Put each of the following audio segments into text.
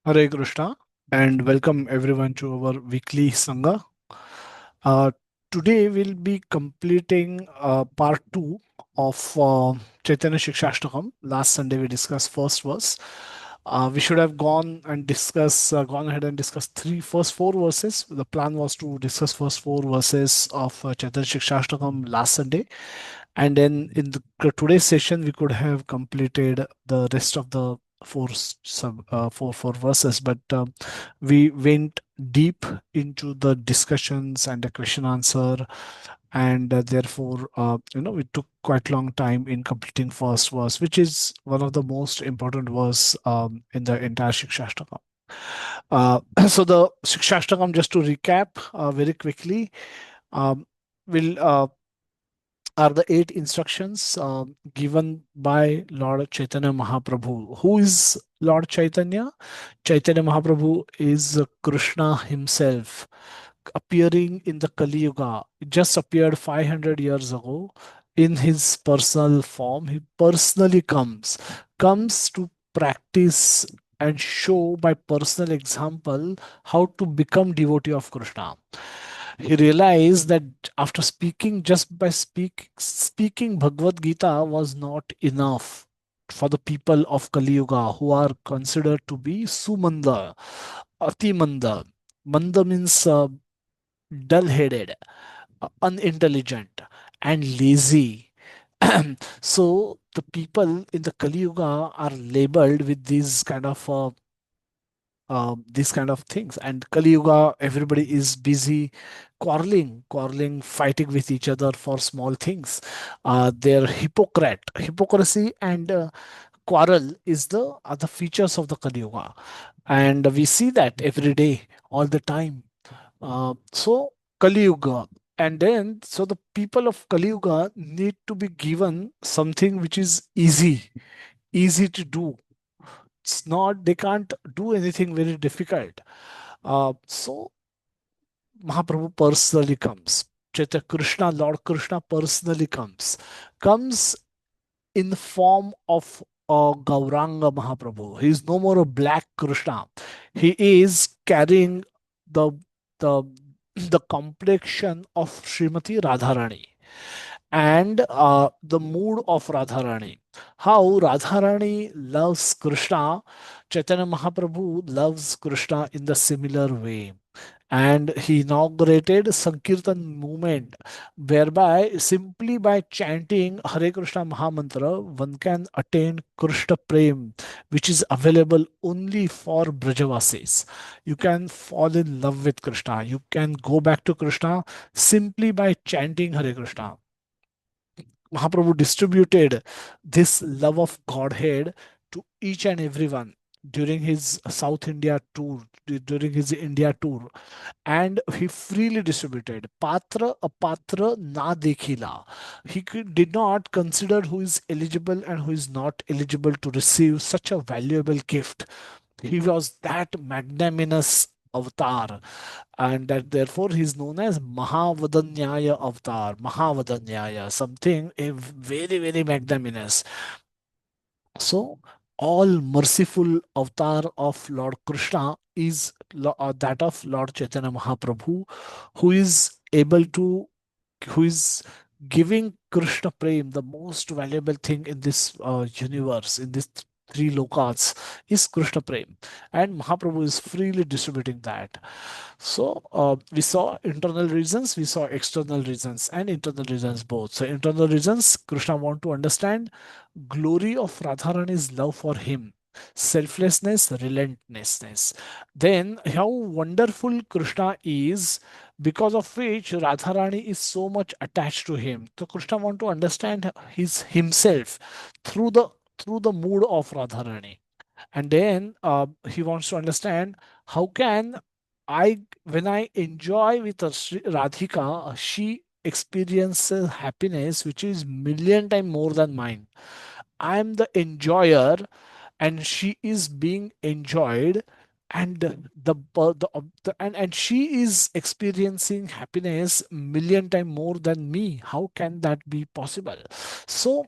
Hare Krishna and welcome everyone to our weekly Sangha. Uh, Today we'll be completing part 2 of Chaitanya Shikshashtakam. Last Sunday we discussed first verse. We should have gone ahead and discussed first four verses. The plan was to discuss first four verses of Chaitanya Shikshashtakam last Sunday, and then in today's session we could have completed the rest of the four verses, but we went deep into the discussions and the question answer, and therefore we took quite long time in completing first verse, which is one of the most important verse in the entire Shikshashtakam. So the Shikshashtakam, just to recap very quickly, um, will are the eight instructions given by Lord Chaitanya Mahaprabhu. Who is Lord Chaitanya? Chaitanya Mahaprabhu is Krishna himself appearing in the Kali Yuga. It just appeared 500 years ago in his personal form. He personally comes to practice and show by personal example how to become devotee of Krishna. He realized that after speaking Bhagavad Gita was not enough for the people of Kali Yuga, who are considered to be sumanda, atimanda. Manda means dull-headed, unintelligent, and lazy. So the people in the Kali Yuga are labeled with these kind of things. And Kali Yuga, everybody is busy quarreling, fighting with each other for small things. They're hypocrisy and quarrel is the other features of the Kali Yuga, and we see that every day, all the time. So Kali Yuga, and then so the people of Kali Yuga need to be given something which is easy to do. It's not, they can't do anything very difficult. So Mahaprabhu personally comes. Chaitanya Krishna, Lord Krishna personally comes in the form of a Gauranga Mahaprabhu. He is no more a black Krishna. He is carrying the the the complexion of Srimati Radharani and the mood of Radharani. How Radharani loves Krishna, Chaitanya Mahaprabhu loves Krishna in the similar way. And he inaugurated Sankirtan movement, whereby simply by chanting Hare Krishna Mahamantra, one can attain Krishna Prem, which is available only for Brajavasis. You can fall in love with Krishna. You can go back to Krishna simply by chanting Hare Krishna. Mahaprabhu distributed this love of Godhead to each and everyone during his South India tour, during his India tour, and he freely distributed. Patra apatra na dekhila. Did not consider who is eligible and who is not eligible to receive such a valuable gift. He was that magnanimous avatar, and that therefore he is known as Mahavadanyaya avatar. Mahavadanyaya, something a very magnanimous. So, all merciful avatar of Lord Krishna is that of Lord Chaitanya Mahaprabhu, who is able to, who is giving Krishna Prem, the most valuable thing in this universe, in this three lokas, is Krishna Prem. And Mahaprabhu is freely distributing that. So we saw internal reasons, we saw external reasons, and internal reasons both. So internal reasons, Krishna want to understand glory of Radharani's love for him, selflessness, relentlessness. Then how wonderful Krishna is, because of which Radharani is so much attached to him. So Krishna want to understand his himself through the mood of Radharani. And then he wants to understand how can when I enjoy with Radhika, she experiences happiness which is million times more than mine. I am the enjoyer and she is being enjoyed, and and she is experiencing happiness million times more than me. How can that be possible? So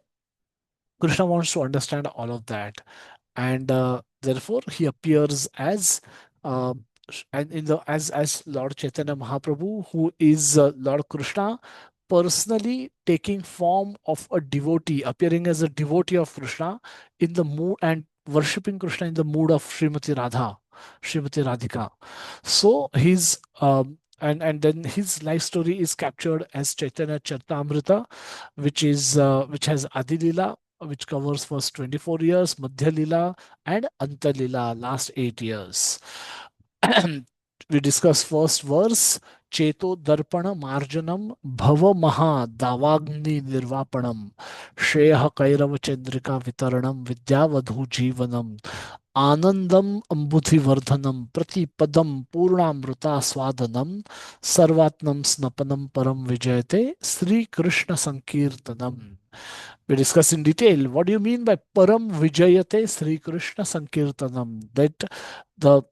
Krishna wants to understand all of that, and Therefore, he appears as uh, and in the as Lord Chaitanya Mahaprabhu, who is Lord Krishna, personally taking form of a devotee, appearing as a devotee of Krishna in the mood and worshipping Krishna in the mood of Srimati Radha, Srimati Radhika. So his and then his life story is captured as Chaitanya Charitamrita, which has Adi Lila, which covers first 24 years, Madhya Lila, and Anta Lila, last 8 years. We discuss first verse. Cheto darpana marjanam bhava maha davagni nirvapanam shreya kairava chandrika vitaranam vidyavadhu jivanam आनंदम अंबुधि वर्धनम प्रतिपदम पूर्णामृता स्वादनम सर्वात्मम स्नपनम परम विजयते Shri Krishna संकीर्तनम. We discuss in detail what do you mean by param vijayate Sri Krishna sankirtanam, that the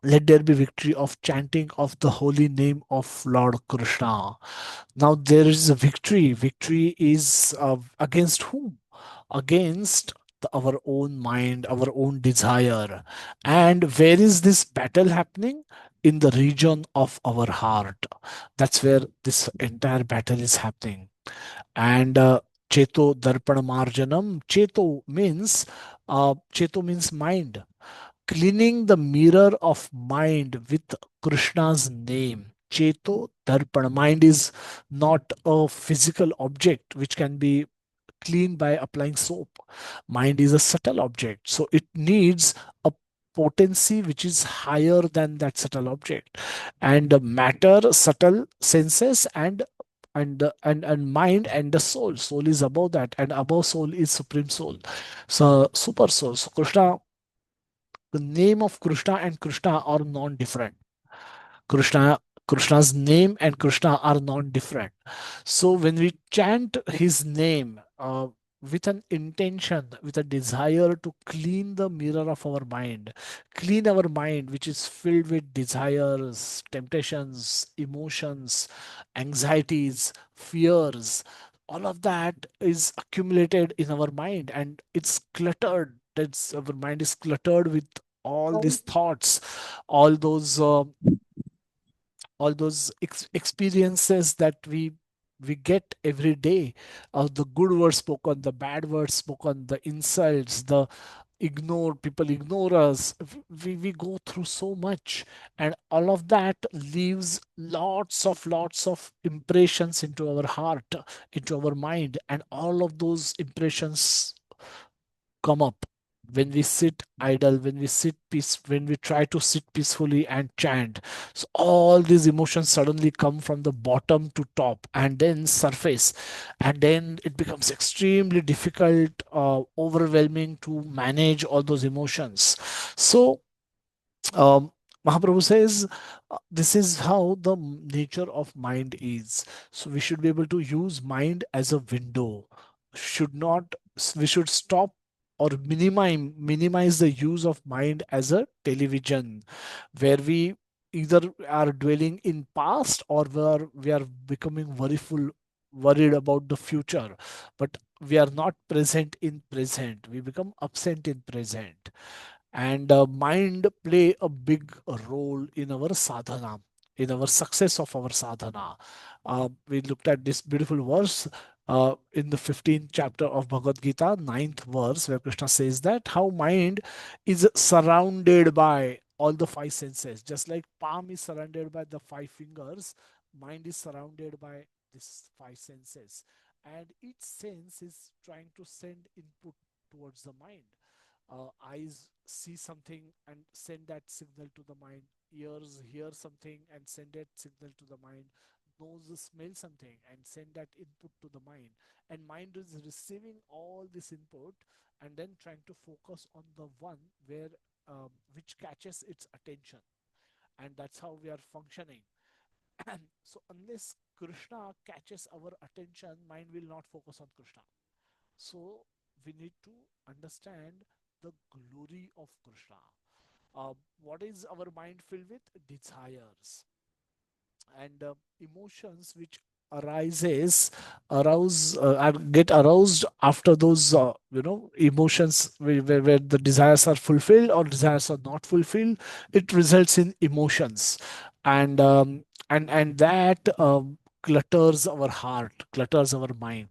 let there be victory of chanting of the holy name of Lord Krishna. Now there is a victory. Victory is against whom? Against our own mind, our own desire. And where is this battle happening? In the region of our heart. That's where this entire battle is happening. And Cheto Darpana Marjanam. Cheto means mind, cleaning the mirror of mind with Krishna's name. Cheto Darpana. Mind is not a physical object which can be cleaned by applying soap. Mind is a subtle object, so it needs a potency which is higher than that subtle object. And matter, subtle senses, and mind and the soul. Soul is above that, and above soul is supreme soul. So super soul. So Krishna, the name of Krishna and Krishna are non-different. Krishna, Krishna's name and Krishna are non-different. So when we chant his name with an intention, with a desire to clean the mirror of our mind, clean our mind, which is filled with desires, temptations, emotions, anxieties, fears, all of that is accumulated in our mind and it's cluttered. That's our mind is cluttered with all these thoughts, all those experiences that we get every day, the good words spoken, the bad words spoken, the insults, the ignore people ignore us. We go through so much, and all of that leaves lots of impressions into our heart, into our mind, and all of those impressions come up when we sit idle, when we try to sit peacefully and chant. So all these emotions suddenly come from the bottom to top and then surface, and then it becomes extremely difficult, overwhelming to manage all those emotions. So um, Mahaprabhu says this is how the nature of mind is. So we should be able to use mind as a window. Should not we should stop or minimize the use of mind as a television, where we either are dwelling in past or we are becoming worried about the future, but we are not present in present. We become absent in present, and mind play a big role in our sadhana, in our success of our sadhana. We looked at this beautiful verse in the 15th chapter of Bhagavad Gita, ninth verse, where Krishna says that how mind is surrounded by all the five senses. Just like palm is surrounded by the five fingers, mind is surrounded by these five senses. And each sense is trying to send input towards the mind. Eyes see something and send that signal to the mind. Ears hear something and send that signal to the mind. Nose smell something and send that input to the mind. And mind is receiving all this input and then trying to focus on the one where which catches its attention. And that's how we are functioning. So unless Krishna catches our attention, mind will not focus on Krishna. So we need to understand the glory of Krishna. What is our mind filled with? Desires and emotions which arises arouse and get aroused after those emotions where the desires are fulfilled or desires are not fulfilled, it results in emotions. And um, and and that clutters our heart, clutters our mind.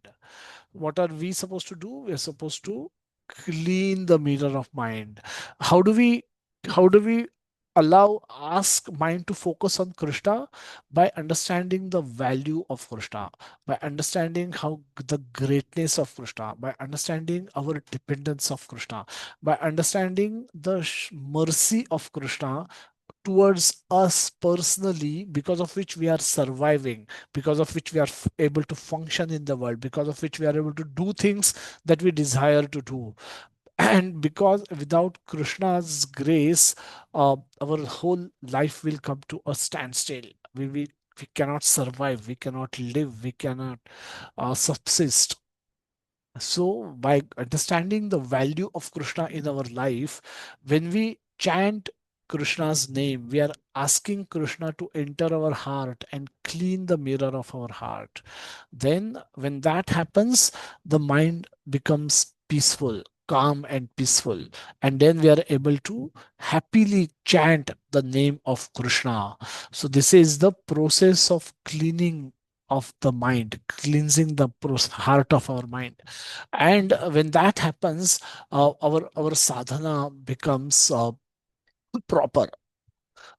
What are we supposed to do? We're supposed to clean the mirror of mind. How do we how do we allow ask mind to focus on Krishna? By understanding the value of Krishna, by understanding how the greatness of Krishna, by understanding our dependence of Krishna, by understanding the mercy of Krishna towards us personally, because of which we are surviving, because of which we are able to function in the world, because of which we are able to do things that we desire to do. And because without Krishna's grace, our whole life will come to a standstill. We cannot survive, we cannot live, we cannot subsist. So, by understanding the value of Krishna in our life, when we chant Krishna's name, we are asking Krishna to enter our heart and clean the mirror of our heart. Then, when that happens, the mind becomes peaceful, calm, and peaceful. And then we are able to happily chant the name of Krishna. So, this is the process of cleaning of the mind, cleansing the heart of our mind. And when that happens, our sadhana becomes proper.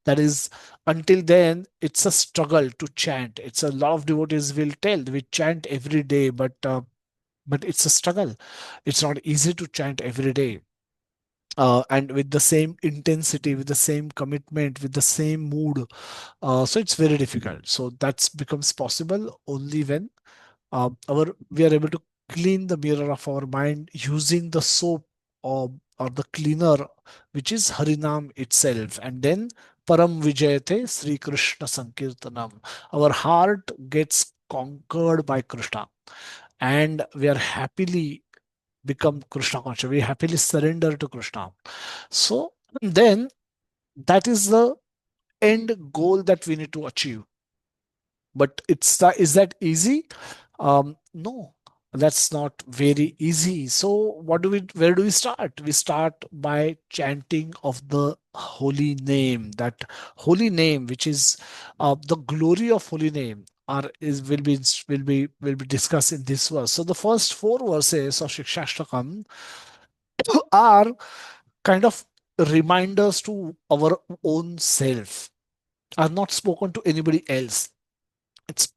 That is, until then it's a struggle to chant. It's a lot of devotees will tell we chant every day, but it's a struggle. It's not easy to chant every day, and with the same intensity, with the same commitment, with the same mood. So it's very difficult. So that becomes possible only when our we are able to clean the mirror of our mind using the soap, or the cleaner, which is Harinam itself. And then Param Vijayate Sri Krishna Sankirtanam. Our heart gets conquered by Krishna, and we are happily become Krishna conscious. We happily surrender to Krishna. So then that is the end goal that we need to achieve. But is that easy? No, that's not very easy. So where do we start? We start by chanting of the holy name. That holy name, which is the glory of holy name, are is will be discussed in this verse. So the first four verses of Shikshashtakam are kind of reminders to our own self, are not spoken to anybody else. It's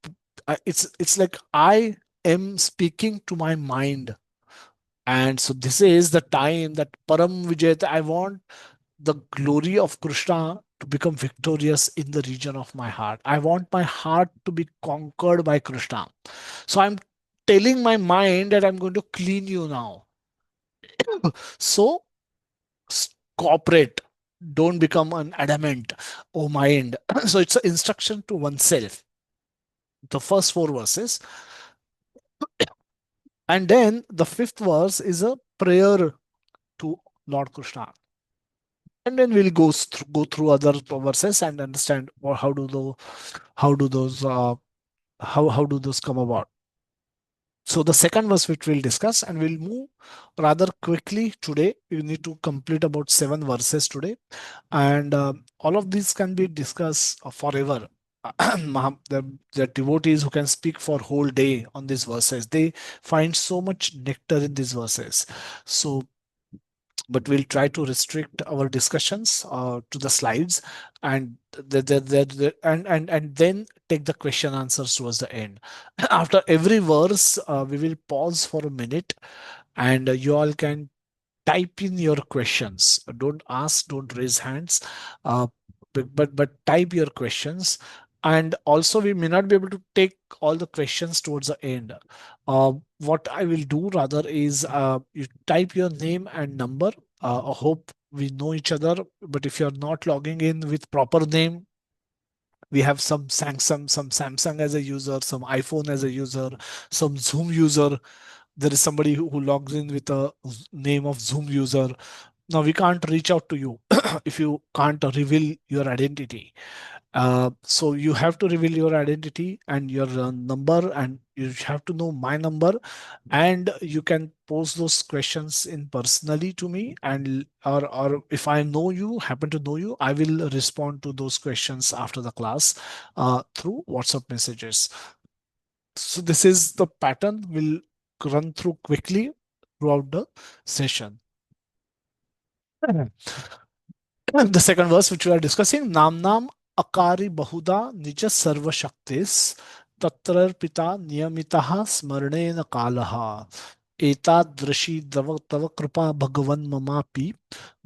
it's like I am speaking to my mind. And so this is the time that Param Vijayata, I want the glory of Krishna to become victorious in the region of my heart. I want my heart to be conquered by Krishna. So I'm telling my mind that I'm going to clean you now. So cooperate, don't become an adamant, oh mind. So it's an instruction to oneself, the first four verses. And then the fifth verse is a prayer to Lord Krishna. And then we'll go through other verses and understand how do those how do those come about. So the second verse which we'll discuss, and we'll move rather quickly today. You need to complete about seven verses today, and all of these can be discussed forever. The devotees who can speak for whole day on these verses, they find so much nectar in these verses. So, but we'll try to restrict our discussions to the slides, and and then take the question answers towards the end. After every verse, we will pause for a minute, and you all can type in your questions. Don't ask, don't raise hands, uh, but type your questions. And also, we may not be able to take all the questions towards the end. What I will do rather is, you type your name and number. I hope we know each other. But if you're not logging in with proper name, we have some Samsung as a user, some iPhone as a user, some Zoom user. There is somebody who logs in with a name of Zoom user. Now we can't reach out to you if you can't reveal your identity. So you have to reveal your identity and your number, and you have to know my number, and you can pose those questions in personally to me, and or if I know you, happen to know you, I will respond to those questions after the class through WhatsApp messages. So this is the pattern. We'll run through quickly throughout the session. The second verse which we are discussing, Namnam akari bahuda nija sarva shaktis tatrarpita niyamitaha smarnena kalaha etadrishi tava kripa bhagavan mamapi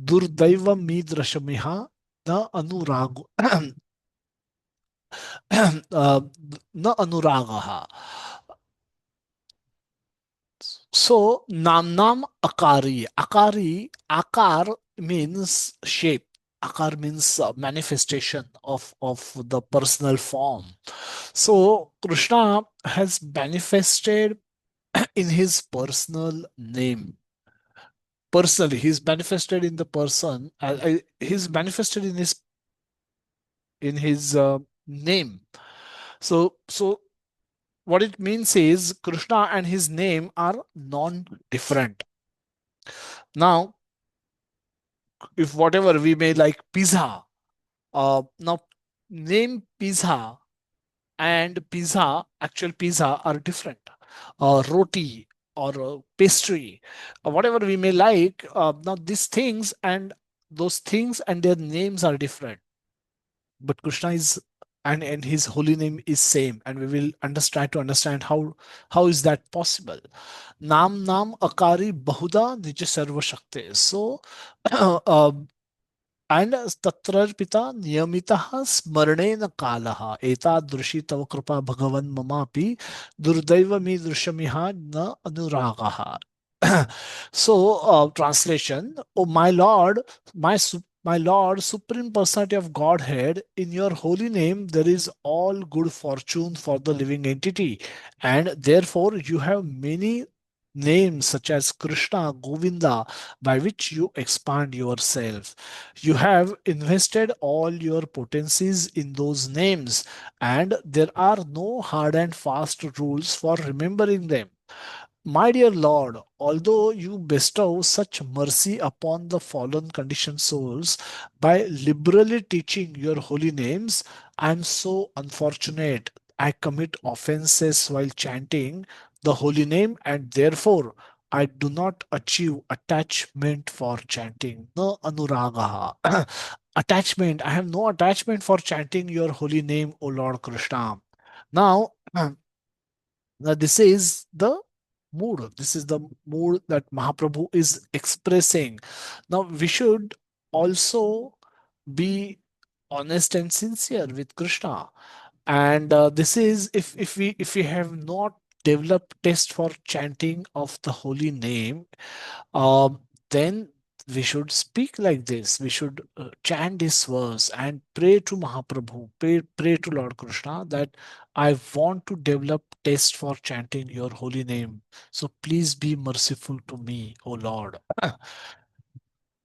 durdaiva midrashamiha na anurago na anuragaha. So, Namnam Akari. Akari, Akar means shape. Akar means manifestation of the personal form. So, Krishna has manifested in his personal name. Personally, he's manifested in the person. He's manifested in his name. So what it means is Krishna and his name are non-different. Now, if whatever we may like pizza, now name pizza and pizza, actual pizza are different. Roti or pastry, whatever we may like, now these things and those things and their names are different. But Krishna is and his holy name is same, and we will try to understand how is that possible. Nam Nam Akari Bahuda Nija Sarva Shakti. So uh, and tatrarpita niyamitaha smarnena kalaha etadrushi tava kripa bhagavan mamapi durdaiva mi drishyamiha na anuragaha. So, translation: Oh my Lord, my Lord, Supreme Personality of Godhead, in your holy name there is all good fortune for the living entity, and therefore you have many names such as Krishna, Govinda, by which you expand yourself. You have invested all your potencies in those names, and there are no hard and fast rules for remembering them. My dear Lord, although you bestow such mercy upon the fallen conditioned souls by liberally teaching your holy names, I am so unfortunate. I commit offenses while chanting the holy name, and therefore I do not achieve attachment for chanting. No anuragaha. Attachment. I have no attachment for chanting your holy name, O Lord Krishna. Now, now, this is the mood. This is the mood that Mahaprabhu is expressing. Now, we should also be honest and sincere with Krishna. And this is if we have not developed taste for chanting of the holy name, um, then we should speak like this. We should chant this verse and pray to Mahaprabhu, pray to Lord Krishna that I want to develop taste for chanting your holy name. So please be merciful to me, O Lord.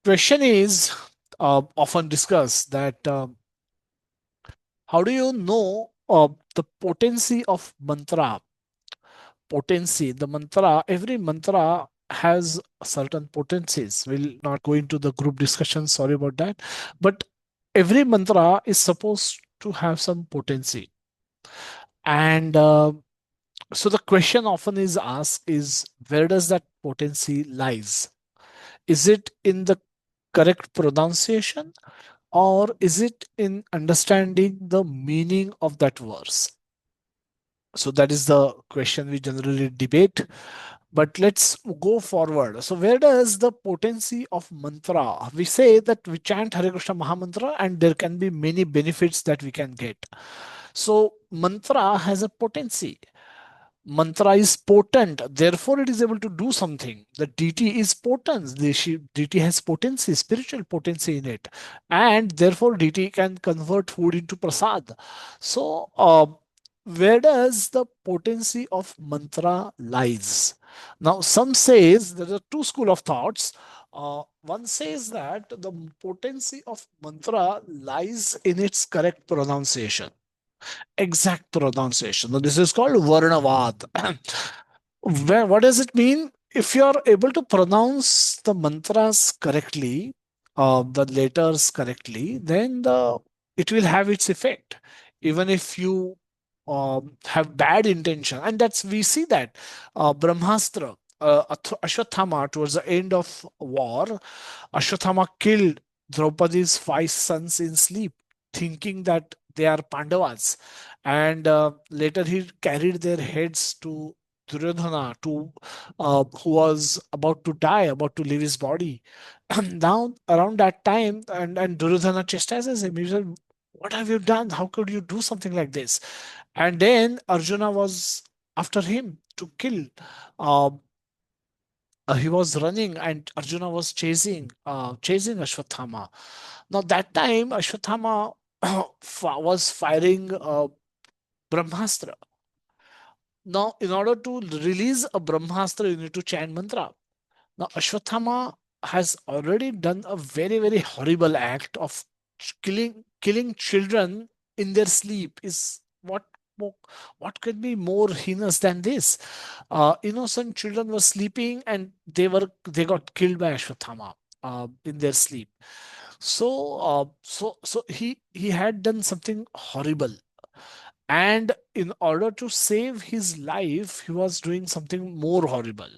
Question is often discussed that how do you know the potency of mantra? Potency, the mantra, every mantra has certain potencies. We'll not go into the group discussion, sorry about that. But every mantra is supposed to have some potency. And so the question often is asked is where does that potency lies? Is it in the correct pronunciation, or is it in understanding the meaning of that verse? So that is the question we generally debate. But let's go forward. So where does the potency of mantra? We say that we chant Hare Krishna Mahamantra and there can be many benefits that we can get. So mantra has a potency. Mantra is potent, therefore it is able to do something. The deity is potent, the deity has potency, spiritual potency in it, and therefore deity can convert food into prasad. So where does the potency of mantra lies? Now some says there are two school of thoughts. One says that the potency of mantra lies in its correct pronunciation, exact pronunciation. Now, this is called Varnavad. What does it mean? If you are able to pronounce the mantras correctly, the letters correctly, then it will have its effect. Even if you have bad intention, and that's we see that Brahmastra, Ashwatthama, towards the end of war, Ashwatthama killed Draupadi's five sons in sleep, thinking that they are Pandavas. And later he carried their heads to Duryodhana, who was about to die, about to leave his body. Now, around that time, and Duryodhana chastises him. He said, "What have you done? How could you do something like this?" And then Arjuna was after him to kill. Uh, he was running and Arjuna was chasing Ashwatthama. Now that time Ashwatthama was firing Brahmastra. Now in order to release a Brahmastra, you need to chant mantra. Now Ashwatthama has already done a very very horrible act of killing children in their sleep. Is what could be more heinous than this? Innocent children were sleeping and they got killed by Ashwatthama in their sleep. So he had done something horrible, and in order to save his life, he was doing something more horrible.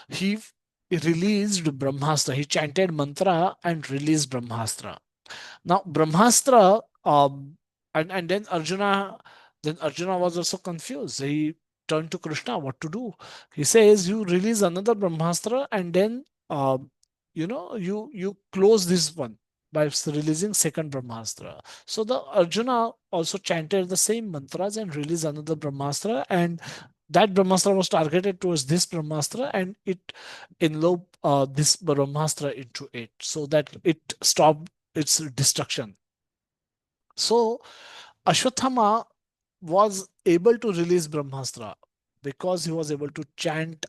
He released Brahmastra. He chanted mantra and released Brahmastra. Now Brahmastra, and then Arjuna was also confused. He turned to Krishna, what to do? He says, "You release another Brahmastra, and then you close this one by releasing second Brahmastra." So the Arjuna also chanted the same mantras and released another Brahmastra, and that Brahmastra was targeted towards this Brahmastra, and it enveloped this Brahmastra into it, so that it stopped its destruction. So Ashwatthama was able to release Brahmastra because he was able to chant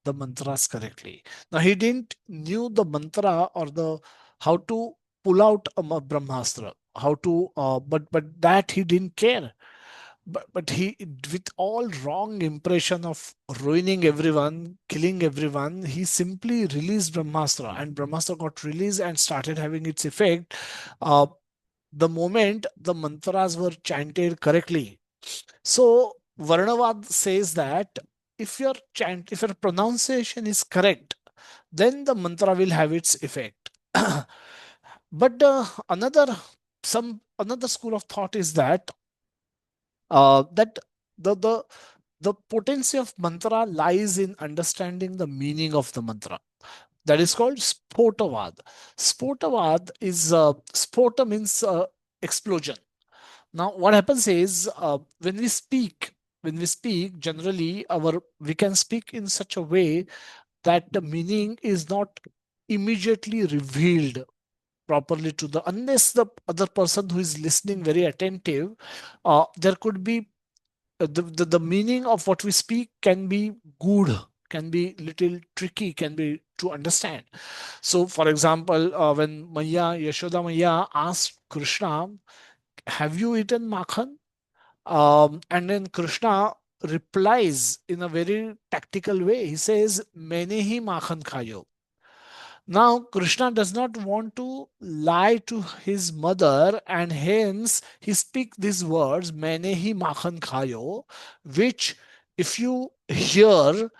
the mantras correctly. Now he didn't knew the mantra or the how to pull out a Brahmastra, how to but that he didn't care. But he, with all wrong impression of ruining everyone, killing everyone, he simply released Brahmastra, and Brahmastra got released and started having its effect. Uh, the moment the mantras were chanted correctly. So Varnavad says that if your pronunciation is correct, then the mantra will have its effect. But another school of thought is that the the the potency of mantra lies in understanding the meaning of the mantra. That is called spotavad. Spotavad is spota means explosion. Now, what happens is when we speak, generally, we can speak in such a way that the meaning is not immediately revealed properly to the unless the other person who is listening very attentive. There could be the meaning of what we speak can be good, can be little tricky, can be to understand. So, for example, when Yashoda Maya asked Krishna, "Have you eaten makhan?" And then Krishna replies in a very tactical way. He says, "Maine hi makhan khayo." Now, Krishna does not want to lie to his mother, and hence he speaks these words, "Maine hi makhan khayo," which, if you hear,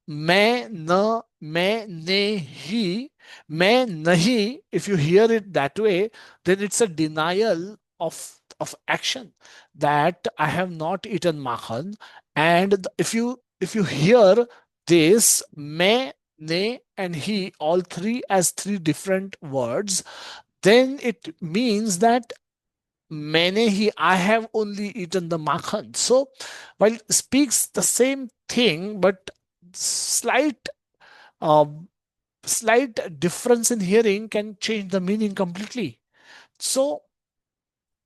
मैं ही मैं नहीं, if you hear it that way, then it's a denial of action, that I have not eaten makhan. And if you hear this मैं ne and he, all three as three different words, then it means that मैंने ही, I have only eaten the makhan. So while speaks the same thing, but slight uh, slight difference in hearing can change the meaning completely. So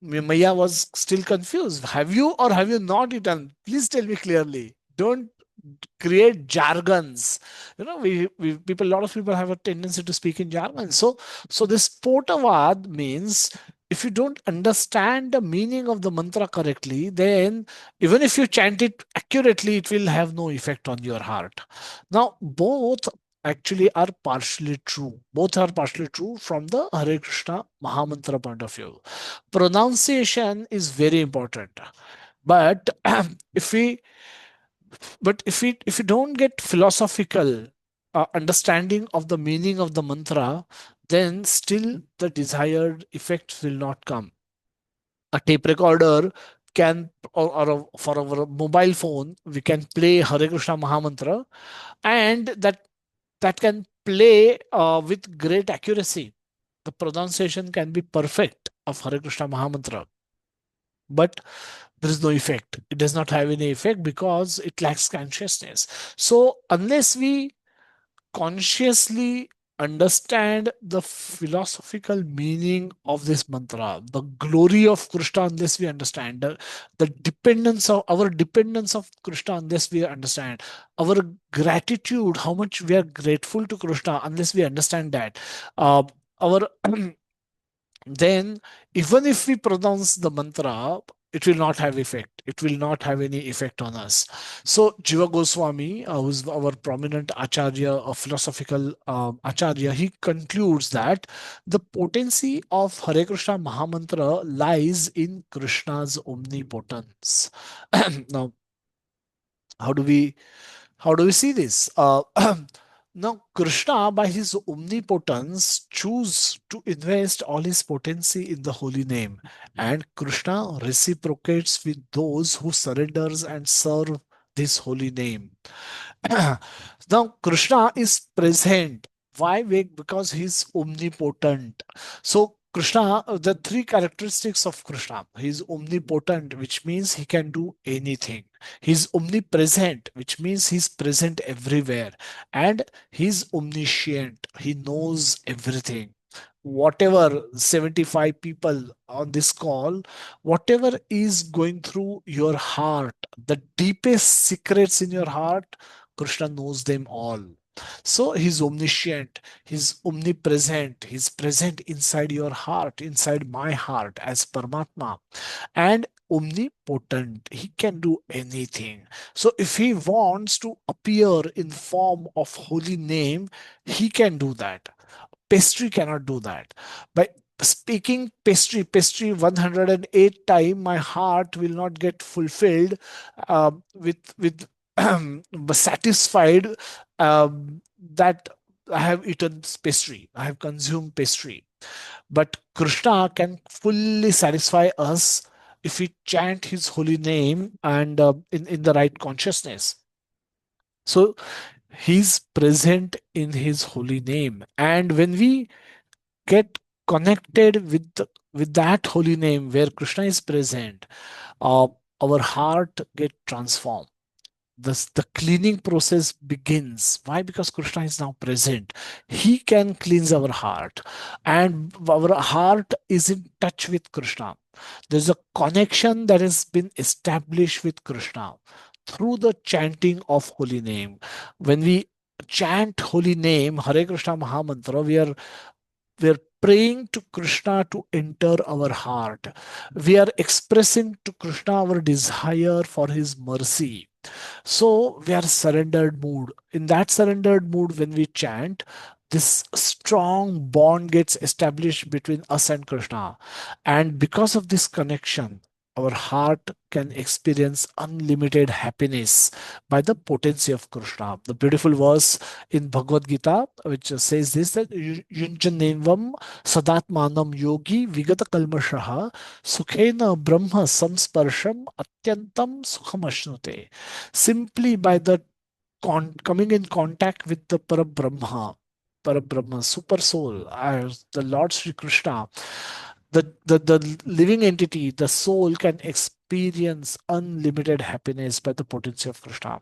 Maya was still confused. Have you or have you not eaten? Please tell me clearly. Don't create jargons. We people, a lot of people have a tendency to speak in jargon. So this potavad means, if you don't understand the meaning of the mantra correctly, then even if you chant it accurately, it will have no effect on your heart. Now both actually are partially true. Both are partially true from the Hare Krishna Mahamantra point of view. Pronunciation is very important. But if we if we don't get philosophical understanding of the meaning of the mantra, then still the desired effects will not come. A tape recorder can, for our mobile phone, we can play Hare Krishna Mahamantra, and that can play with great accuracy. The pronunciation can be perfect of Hare Krishna Mahamantra, but there is no effect. It does not have any effect because it lacks consciousness. So unless we consciously understand the philosophical meaning of this mantra, the glory of Krishna, unless we understand the dependence of our dependence of Krishna, unless we understand our gratitude, how much we are grateful to Krishna, unless we understand that, uh, our then even if we pronounce the mantra, it will not have effect. It will not have any effect on us. So Jiva Goswami, who's our prominent acharya, a philosophical acharya, he concludes that the potency of Hare Krishna Mahamantra lies in Krishna's omnipotence. Now, how do we see this? Now, Krishna, by his omnipotence, choose to invest all his potency in the holy name, and Krishna reciprocates with those who surrenders and serve this holy name. Now, Krishna is present. Why? Because he's omnipotent. So, Krishna, the three characteristics of Krishna: he's omnipotent, which means he can do anything. He's omnipresent, which means he's present everywhere. And he's omniscient, he knows everything. Whatever 75 people on this call, whatever is going through your heart, the deepest secrets in your heart, Krishna knows them all. So he's omniscient, he's omnipresent, he's present inside your heart, inside my heart as Paramatma, and omnipotent. He can do anything. So if he wants to appear in form of holy name, he can do that. Pastry cannot do that. By speaking pastry 108 time, my heart will not get fulfilled with satisfied that I have eaten pastry, I have consumed pastry. But Krishna can fully satisfy us if we chant his holy name and in the right consciousness. So he's present in his holy name. And when we get connected with that holy name where Krishna is present, uh, our heart get transformed. The cleaning process begins. Why? Because Krishna is now present. He can cleanse our heart, and our heart is in touch with Krishna. There's a connection that has been established with Krishna through the chanting of holy name. When we chant holy name, Hare Krishna Mahamantra, we are praying to Krishna to enter our heart. We are expressing to Krishna our desire for his mercy. So we are surrendered mood. In that surrendered mood, when we chant, this strong bond gets established between us and Krishna. And because of this connection, our heart can experience unlimited happiness by the potency of Krishna. The beautiful verse in Bhagavad Gita, which says this, that Yunjanevam Sadatmanam Yogi Vigata Kalmashaha Sukhena Brahma Samsparsham Atyantam Sukhamashnute. Simply by the coming in contact with the Parabrahma, Super Soul, as the Lord Sri Krishna, the living entity, the soul can experience unlimited happiness by the potency of Krishna.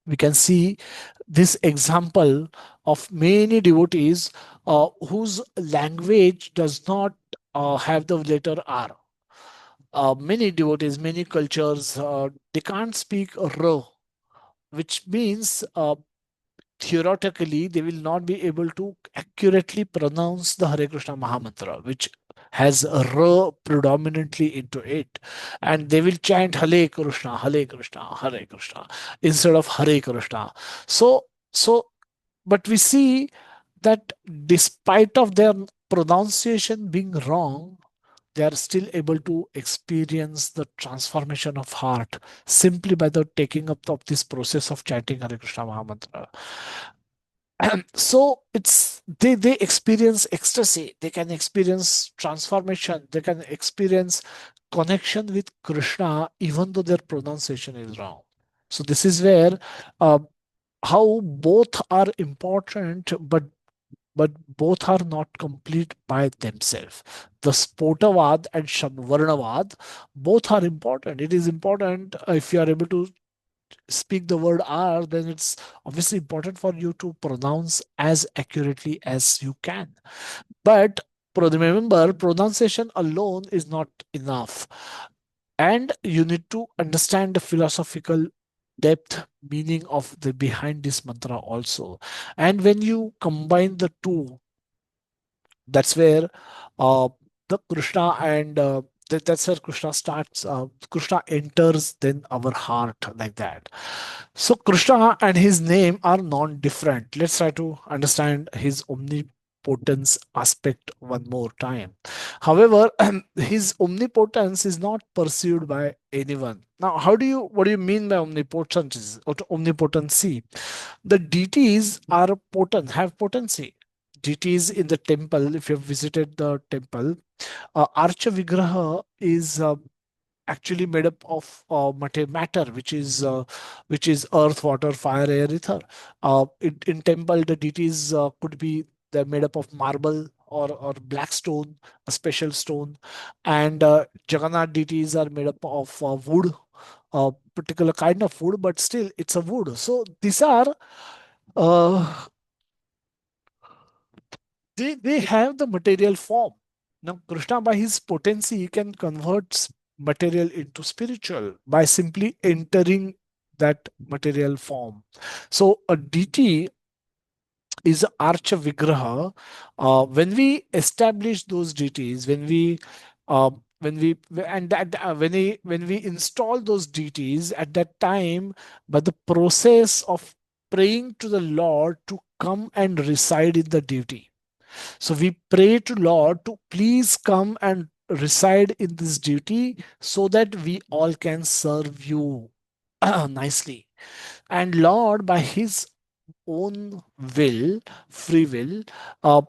We can see this example of many devotees whose language does not have the letter R. Many devotees, many cultures, they can't speak R. which means theoretically they will not be able to accurately pronounce the Hare Krishna Mahamantra, which has a R predominantly into it. And they will chant Hare Krishna, Hare Krishna, instead of Hare Krishna. So, so, but we see that despite of their pronunciation being wrong, they are still able to experience the transformation of heart simply by the taking up of this process of chanting Hare Krishna Mahamantra. So they experience ecstasy, they can experience transformation, they can experience connection with Krishna even though their pronunciation is wrong. So this is where uh, how both are important, but both are not complete by themselves. The Spotavad and Shamvarnavad both are important. It is important if you are able to speak the word R, then it's obviously important for you to pronounce as accurately as you can. But remember, pronunciation alone is not enough. And you need to understand the philosophical depth meaning of the behind this mantra also. And when you combine the two, that's where uh, the Krishna and that's where Krishna starts. Krishna enters then our heart like that. So Krishna and his name are non-different. Let's try to understand his omnipotence aspect one more time. However, his omnipotence is not perceived by anyone. Now, what do you mean by omnipotence or omnipotency? The deities are potent, have potency. Deities in the temple, if you have visited the temple, Archa Vigraha is actually made up of matter, which is earth, water, fire, air, ether. In temple, the deities could be they're made up of marble or black stone, a special stone, and Jagannath deities are made up of wood, a particular kind of wood, but still it's a wood. So these are uh, they have the material form. Now, Krishna, by his potency, he can convert material into spiritual by simply entering that material form. So, a deity is Archa Vigraha. When we establish those deities, when we and that when we install those deities at that time, by the process of praying to the Lord to come and reside in the deity, so we pray to Lord to please come and reside in this duty so that we all can serve you nicely. And Lord, by His own will, free will, uh,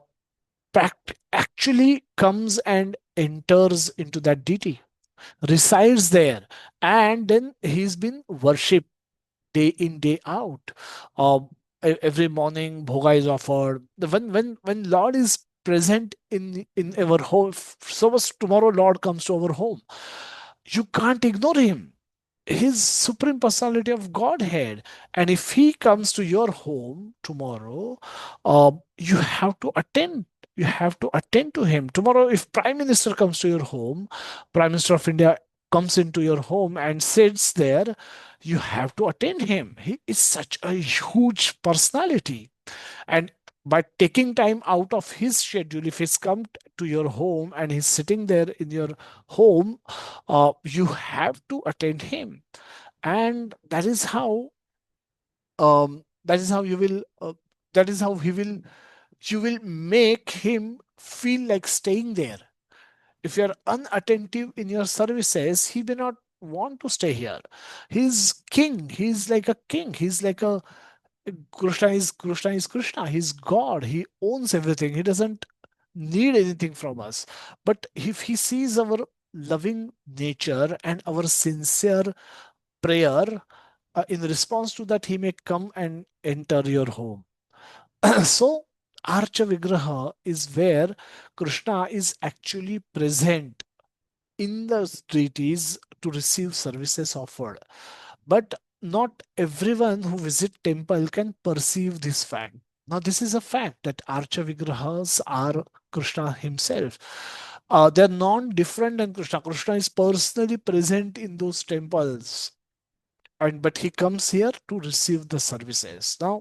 actually comes and enters into that deity, resides there, and then He's been worshipped day in day out. Every morning bhoga is offered. When Lord is present in our home, suppose tomorrow Lord comes to our home, you can't ignore him. His supreme personality of Godhead. And if he comes to your home tomorrow, you have to attend. You have to attend to him. Tomorrow, if Prime Minister comes to your home, Prime Minister of India comes into your home and sits there, you have to attend him. He is such a huge personality. And by taking time out of his schedule, if he's come to your home and he's sitting there in your home, you have to attend him. And that is how you will that is how he will you will make him feel like staying there. If you're unattentive in your services, he may not want to stay here. He's king, he's like a king, he's like a Krishna is Krishna. He's God. He owns everything. He doesn't need anything from us. But if he sees our loving nature and our sincere prayer, in response to that, he may come and enter your home. So, Archa Vigraha is where Krishna is actually present in the treaties to receive services offered. But not everyone who visit temple can perceive this fact. Now, this is a fact that Archa Vigrahas are Krishna himself. They're non-different than Krishna. Krishna is personally present in those temples. and but he comes here to receive the services. Now,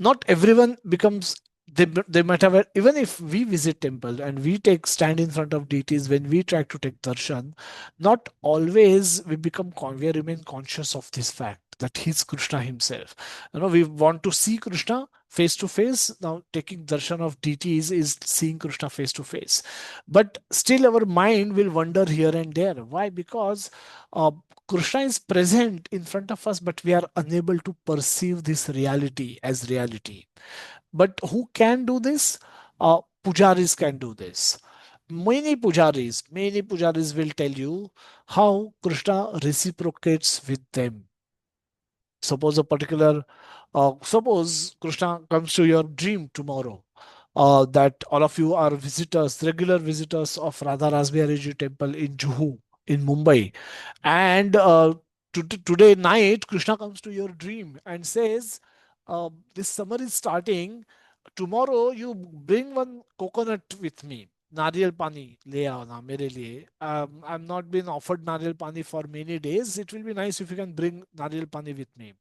not everyone becomes, they might have even if we visit temple and we take stand in front of deities, when we try to take darshan, not always we become we remain conscious of this fact that he's Krishna himself. We want to see Krishna face to face. Now taking darshan of deities is seeing Krishna face to face, but still our mind will wander here and there. Why? Because uh, Krishna is present in front of us, but we are unable to perceive this reality as reality. But who can do this? Pujaris can do this. Many pujaris will tell you how Krishna reciprocates with them. Suppose a particular, suppose Krishna comes to your dream tomorrow, that all of you are visitors, regular visitors of Radha Rasbihariji temple in Juhu, in Mumbai. And today night, Krishna comes to your dream and says, this summer is starting. Tomorrow, you bring one coconut with me. नारियल पानी ले आओ ना मेरे लिए. I'm not been offered नारियल पानी for many days. It will be nice if you can bring नारियल पानी with me.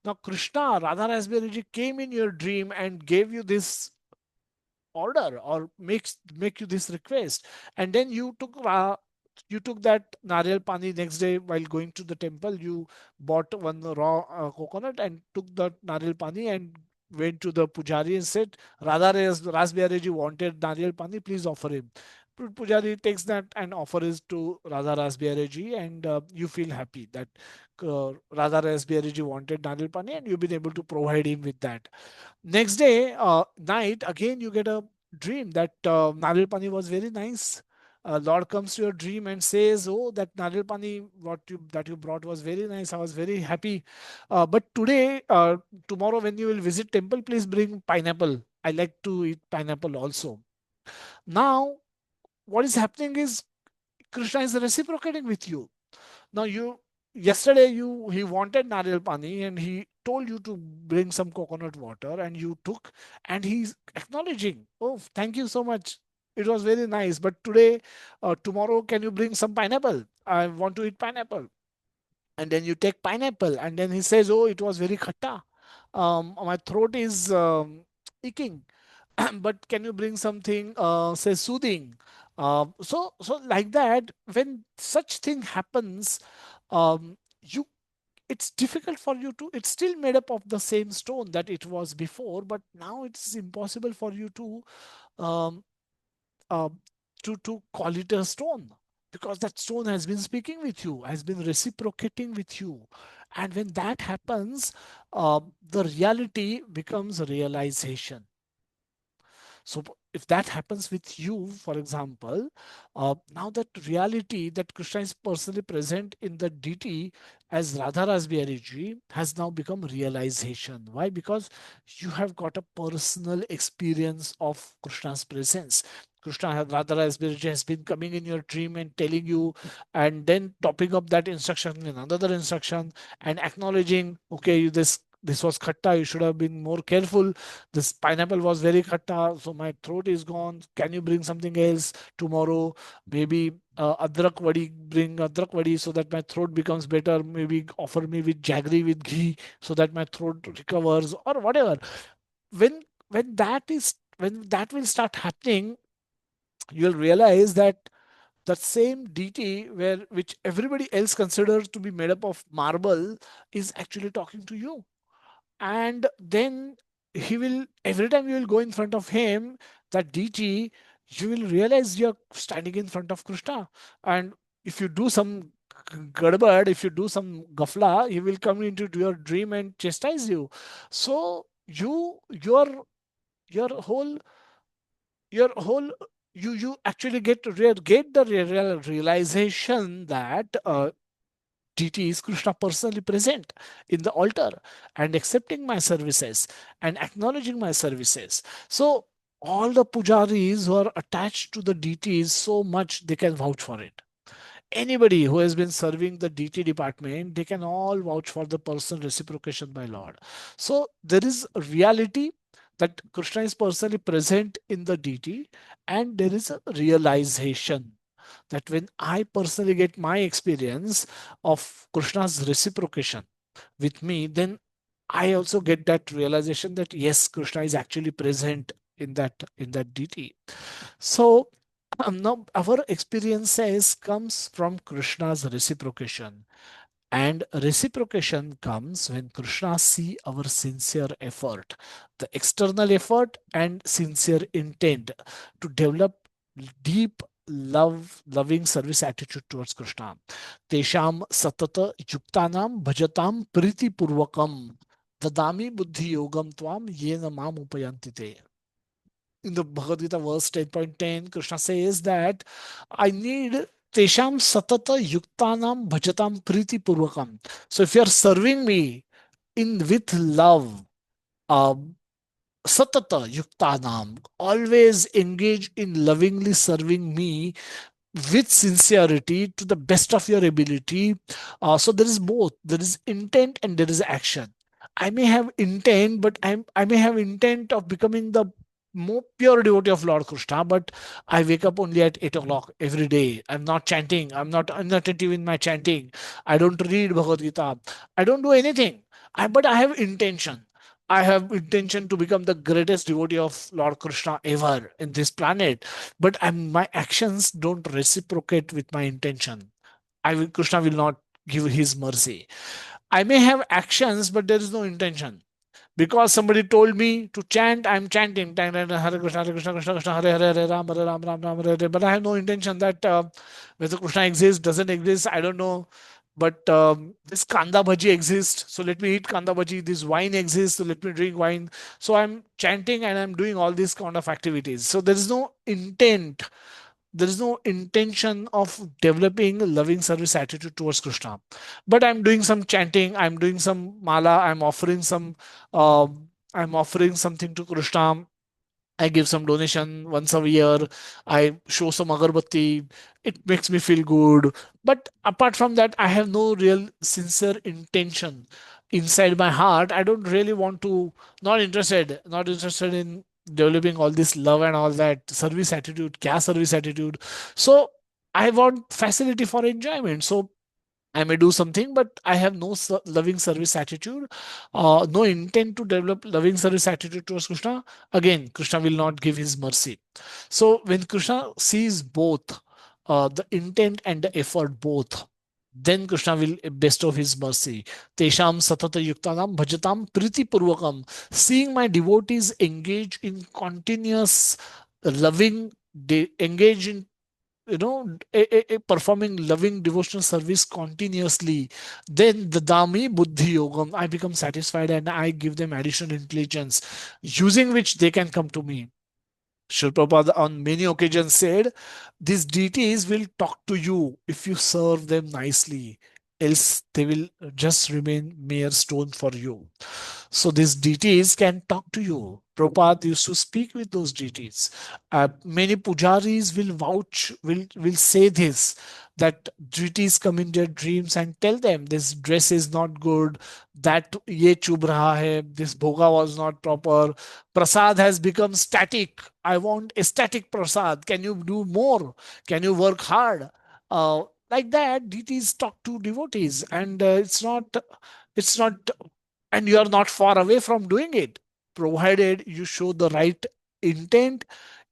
Now Krishna, Radha Raspberry ji came in your dream and gave you this order or make you this request, and then you took that nariyal pani next day while going to the temple. You bought one raw coconut and took that nariyal pani and went to the pujari and said, Radha Rasbiari ji wanted nariyal pani, please offer him. Pujari takes that and offers to Radha Rasbiari ji, and you feel happy that Radha Rasbiari ji wanted nariyal pani and you've been able to provide him with that. Next day, night, again you get a dream that Naril Pani was very nice. Lord comes to your dream and says, "Oh, that Naril Pani, that you brought was very nice. I was very happy. But today, tomorrow, when you will visit temple, please bring pineapple. I like to eat pineapple also." Now, what is happening is Krishna is reciprocating with you. Now yesterday he wanted nariyal pani and he told you to bring some coconut water and you took, and he's acknowledging, oh, thank you so much. It was very nice. But today, tomorrow, can you bring some pineapple? I want to eat pineapple. And then you take pineapple, and then he says, oh, it was very khatta. My throat is aching. But can you bring something, say, soothing? So like that, when such thing happens, you it's difficult for you to, it's still made up of the same stone that it was before, but now it's impossible for you um, uh, to call it a stone, because that stone has been speaking with you, has been reciprocating with you. And when that happens, the reality becomes realization. So if that happens with you, for example, now that reality that Krishna is personally present in the deity as Radha Rasbihari ji has now become realization. Why? Because you have got a personal experience of Krishna's presence. Radha Rasbihari ji has been coming in your dream and telling you, and then topping up that instruction with another instruction and acknowledging, okay, this was khatta, you should have been more careful. This pineapple was very khatta, so my throat is gone. Can you bring something else tomorrow? Maybe adrak vadi, bring adrak vadi so that my throat becomes better. Maybe offer me with jaggery with ghee so that my throat recovers, or whatever. When that will start happening, you'll realize that that same deity where which everybody else considers to be made up of marble is actually talking to you. And then he will, every time you will go in front of him, that deity, you will realize you're standing in front of Krishna. And if you do some gadbad, if you do some gafla, he will come into your dream and chastise you. So your whole your whole you actually get the realization that deity is Krishna personally present in the altar and accepting my services and acknowledging my services. So all the pujaris who are attached to the deities so much, they can vouch for it. Anybody who has been serving the deity department, they can all vouch for the person reciprocation by Lord. So there is a reality that Krishna is personally present in the deity, and there is a realization. that when I personally get my experience of Krishna's reciprocation with me, then I also get that realization that yes, Krishna is actually present in that deity. So now our experiences comes from Krishna's reciprocation. And reciprocation comes when Krishna see our sincere effort, the external effort and sincere intent to develop deep loving service attitude towards Krishna. Tesham satata yuktanam bhajatam priti purvakam dadami buddhi yogam tvam yena mam upayanti te. In the Bhagavad Gita verse 10.10, Krishna says that I need Tesham Satata Yuktanam Bhajatam Priti Purvakam. So if you are serving me in with love, um, Satata Yuktanam, always engage in lovingly serving me with sincerity to the best of your ability. So there is both. There is intent and there is action. I may have intent, but I may have intent of becoming the more pure devotee of Lord Krishna, but I wake up only at 8 o'clock every day. I'm not chanting. I'm not inattentive in my chanting. I don't read Bhagavad Gita. I don't do anything. But I have intention. I have intention to become the greatest devotee of Lord Krishna ever in this planet, but my actions don't reciprocate with my intention. Krishna will not give his mercy. I may have actions, but there is no intention. Because somebody told me to chant, I'm chanting. Hare Krishna, Hare Krishna, Krishna Krishna, Hare Hare, Hare Ram, Hare Ram, Ram Ram, Hare Hare. But I have no intention that whether Krishna exists, doesn't exist, I don't know. But this kanda bhaji exists, so let me eat kanda bhaji. This wine exists, so let me drink wine. So I'm chanting and I'm doing all these kind of activities. So there is no intent, there is no intention of developing a loving service attitude towards Krishna. But I'm doing some chanting, I'm doing some mala, I'm offering something to Krishna. I give some donation once a year. I show some agarbatti. It makes me feel good. But apart from that, I have no real sincere intention inside my heart. I don't really want to, not interested in developing all this love and all that service attitude, care service attitude. So I want facility for enjoyment. So I may do something, but I have no loving service attitude, no intent to develop loving service attitude towards Krishna. Again, Krishna will not give his mercy. So when Krishna sees both the intent and the effort both, then Krishna will bestow his mercy. Tesham satata yuktanam bhajatam priti purvakam. Seeing my devotees engage in continuous loving, engage in performing loving devotional service continuously, then the dami buddhi yogam, I become satisfied and I give them additional intelligence using which they can come to me. Srila Prabhupada on many occasions said, these deities will talk to you if you serve them nicely, else they will just remain mere stone for you. So these deities can talk to you. Prabhupada used to speak with those deities. Many pujaris will vouch, will say this, that deities come in their dreams and tell them this dress is not good, that ye chub raha hai, this bhoga was not proper, prasad has become static. I want a static prasad. Can you do more? Can you work hard? Like that, deities talk to devotees, and it's not, and you are not far away from doing it, provided you show the right intent,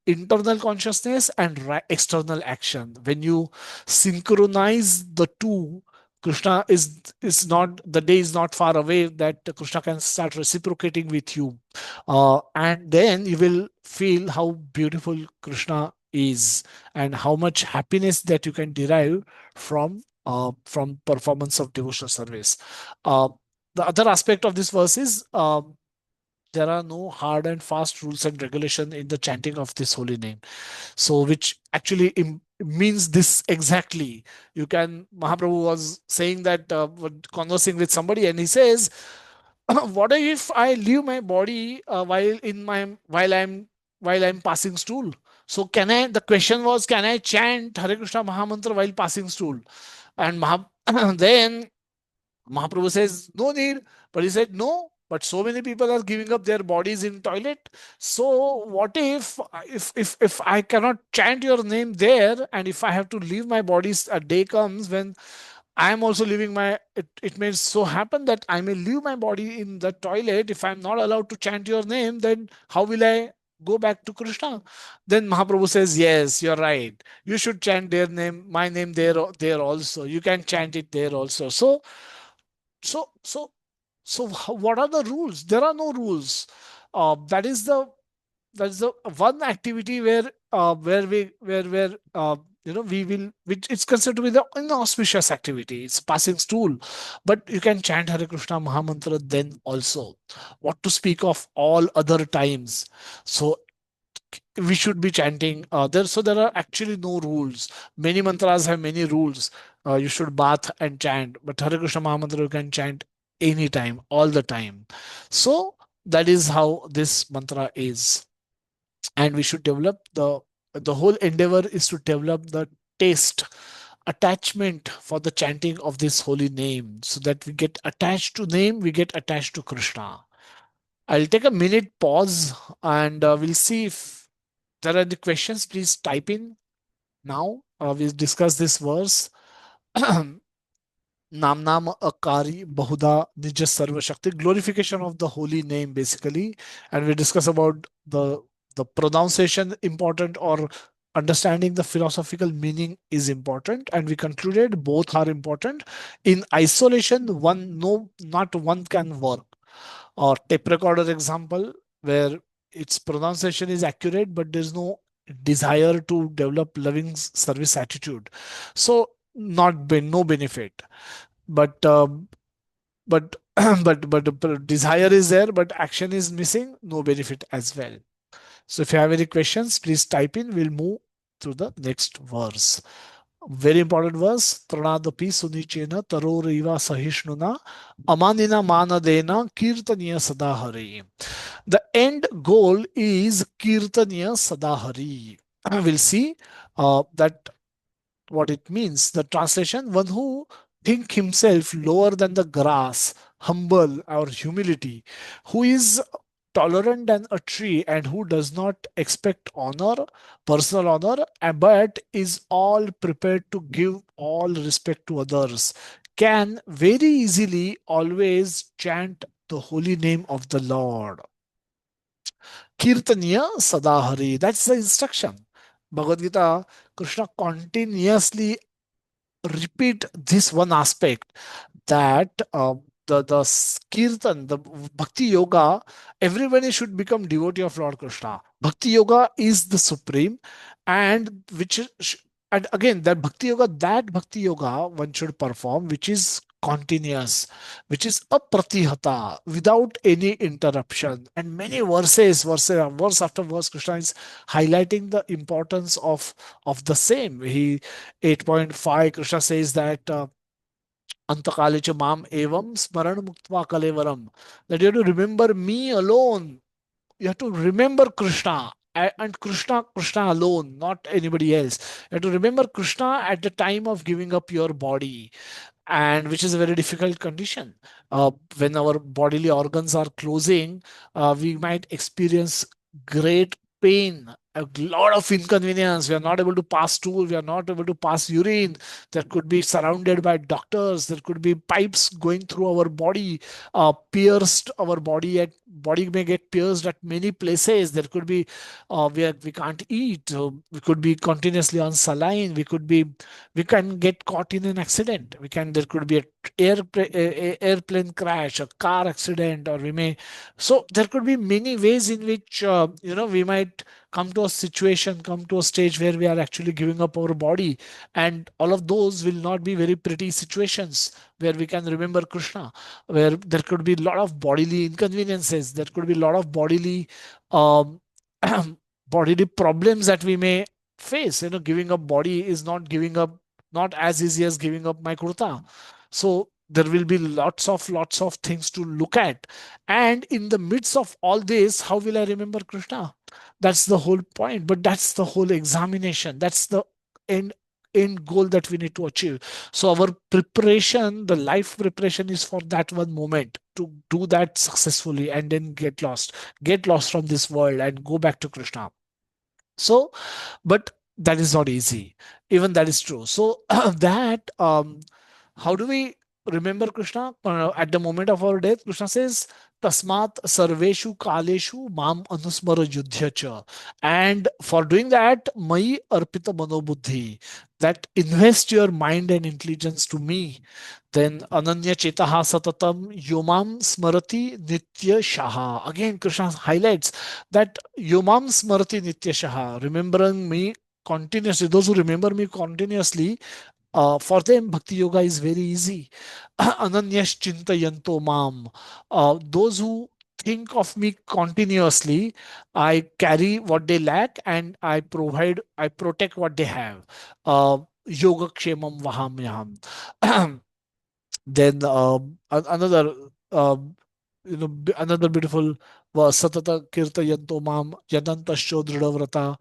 internal consciousness, and external action. When you synchronize the two, Krishna is not, the day is not far away that Krishna can start reciprocating with you, and then you will feel how beautiful Krishna is and how much happiness that you can derive from performance of devotional service. Uh, the other aspect of this verse is, there are no hard and fast rules and regulation in the chanting of this holy name. So, which actually means this exactly. You can, Mahaprabhu was saying that, conversing with somebody, and he says, "What if I leave my body while I'm passing stool? So, can I?" The question was, "Can I chant Hare Krishna Mahamantra while passing stool?" And then Mahaprabhu says, "No need." But he said, "No. but so many people are giving up their bodies in toilet. So what if I cannot chant your name there, and if I have to leave my bodies, a day comes when I am also leaving my, it may so happen that I may leave my body in the toilet. If I'm not allowed to chant your name, then how will I go back to Krishna? Then Mahaprabhu says, yes, you're right. You should chant their name, my name there also. You can chant it there also. So, so, what are the rules? There are no rules. That is the one activity where we will, which it's considered to be the inauspicious activity. It's passing stool, but you can chant Hare Krishna Mahamantra then also. What to speak of all other times? So we should be chanting there. So there are actually no rules. Many mantras have many rules. You should bath and chant, but Hare Krishna Mahamantra you can chant anytime, all the time. So that is how this mantra is. And we should develop the whole endeavor is to develop the taste, attachment for the chanting of this holy name, so that we get attached to name, we get attached to Krishna. I'll take a minute pause, and we'll see if there are any questions. Please type in now. We'll discuss this verse. Nam Nam Akari Bahuda Nija Sarva Shakti, glorification of the holy name basically. And we discuss about the pronunciation important, or understanding the philosophical meaning is important. And we concluded both are important. In isolation, one no not one can work. Or tape recorder example, where its pronunciation is accurate, but there's no desire to develop loving service attitude. So no benefit. But uh, but but the desire is there, but action is missing, no benefit as well. So if you have any questions, please type in. We'll move to the next verse. Very important verse. Pranadapi sunichena taroriva sahishnuna amanina manadena kirtaniya sadahari. The end goal is kirtaniya sadahari. We'll see that what it means. The translation: one who think himself lower than the grass, humble or humility, who is tolerant than a tree, and who does not expect honor, personal honor, but is all prepared to give all respect to others, can very easily always chant the holy name of the Lord. Kirtaniya Sadahari. That's the instruction. Bhagavad Gita, Krishna continuously repeat this one aspect, that the kirtan, the bhakti yoga, everybody should become devotee of Lord Krishna. Bhakti yoga is the supreme, and which is, and again that bhakti yoga one should perform, which is continuous, which is apratihata, without any interruption. And many verse after verse, Krishna is highlighting the importance of the same. He 8.5, Krishna says that Antakale cha mam evam smaran muktva kalevaram, that you have to remember me alone. You have to remember Krishna, and Krishna alone, not anybody else. You have to remember Krishna at the time of giving up your body, and which is a very difficult condition. When our bodily organs are closing, we might experience great pain, a lot of inconvenience. We are not able to pass stool, we are not able to pass urine. There could be surrounded by doctors, there could be pipes going through our body, pierced our body, at body may get pierced at many places. There could be we can't eat, we could be continuously on saline, we can get caught in an accident, there could be a airplane crash, a car accident, or we may, so there could be many ways in which we might come to a situation, come to a stage where we are actually giving up our body. And all of those will not be very pretty situations where we can remember Krishna, where there could be a lot of bodily inconveniences, there could be a lot of bodily um, bodily problems that we may face. Giving up body is not as easy as giving up my kurta. So there will be lots of things to look at. And in the midst of all this, how will I remember Krishna? That's the whole point. But that's the whole examination. That's the end goal that we need to achieve. So our preparation, the life preparation, is for that one moment. to do that successfully and then get lost from this world and go back to Krishna. So, but that is not easy. Even that is true. So that how do we remember Krishna at the moment of our death? Krishna says, "Tasmat sarveshu kaleshu mam anusmara yudhya cha." And for doing that, mai arpita manobuddhi, that invest your mind and intelligence to me. Then ananya chetaha satatam yomam smarati nitya shaha. Again, Krishna highlights that yomam smarati nitya shaha, remembering me continuously. Those who remember me continuously, for them, Bhakti Yoga is very easy. Ananyas Chintayanto Mam. Those who think of me continuously, I carry what they lack and I protect what they have. Yoga Kshemam Vahamyam. Then another another beautiful verse, Satata Kirtayanto Mam Yadantascho Dridhavrata,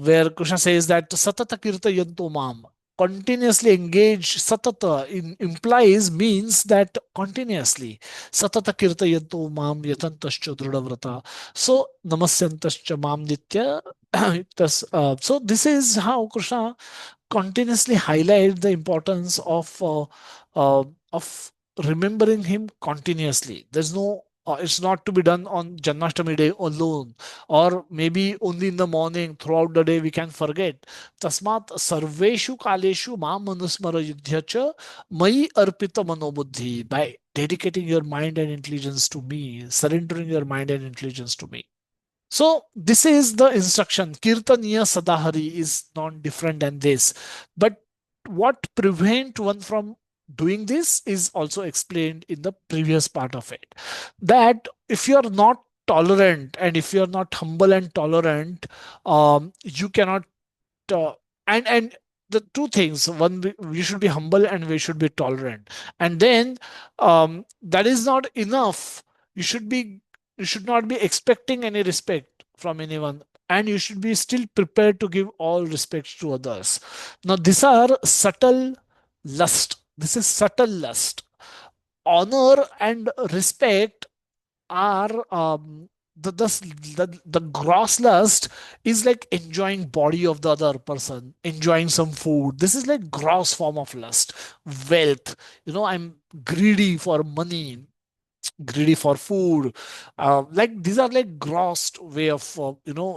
where Krishna says that Satata Kirtayanto Mam, continuously engage. Satata implies, means that continuously. Satata Kirtayanto Mam Yatantascho Dridhavrata. So Namasyantascha Mam Nitya. So this is how Krishna continuously highlight the importance of remembering him continuously. There's no it's not to be done on Janmashtami day alone, or maybe only in the morning. Throughout the day, we can forget. Tasmat sarveshu kaleshu mam manusmara yudhyacha mai arpita manobuddhi. By dedicating your mind and intelligence to me, surrendering your mind and intelligence to me. So this is the instruction. Kirtaniya Sadahari is not different than this. But what prevent one from doing this is also explained in the previous part of it. That if you are not tolerant and if you are not humble and tolerant, you cannot uh, and the two things, one, we should be humble and we should be tolerant, and then that is not enough. you should be you should not be expecting any respect from anyone, and you should be still prepared to give all respect to others. Now these are subtle lust. This is subtle lust. Honor and respect are the gross lust is like enjoying body of the other person, enjoying some food. This is like gross form of lust. Wealth, I'm greedy for money, greedy for food. Like these are like gross way of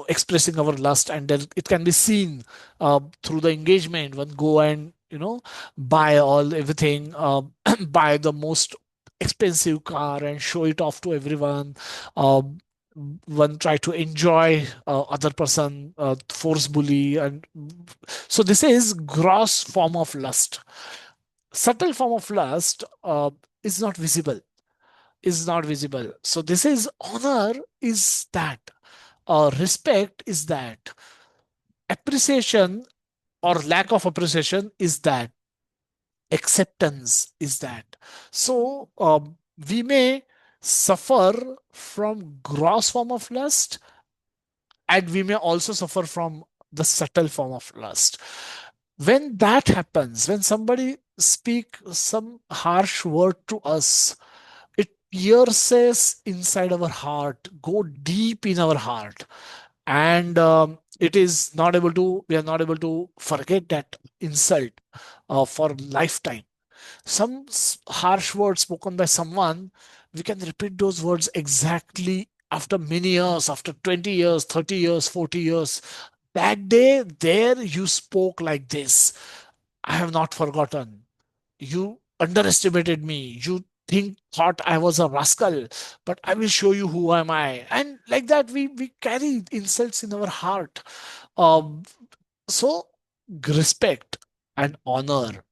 expressing our lust, and then it can be seen through the engagement. One go and buy all everything, buy the most expensive car and show it off to everyone. One try to enjoy other person forcefully, and so this is gross form of lust. Subtle form of lust is not visible, so this is honor, is that respect, is that appreciation or lack of appreciation, is that acceptance, is that. So we may suffer from gross form of lust, and we may also suffer from the subtle form of lust. When that happens, when somebody speak some harsh word to us, it pierces inside our heart, go deep in our heart, and it is not able to we are not able to forget that insult for lifetime. Some harsh words spoken by someone, we can repeat those words exactly after many years, after 20 years, 30 years, 40 years. That day there you spoke like this. I have not forgotten. You underestimated me. You thought I was a rascal, but I will show you who am I. And like that, we carry insults in our heart. Um, so respect and honor,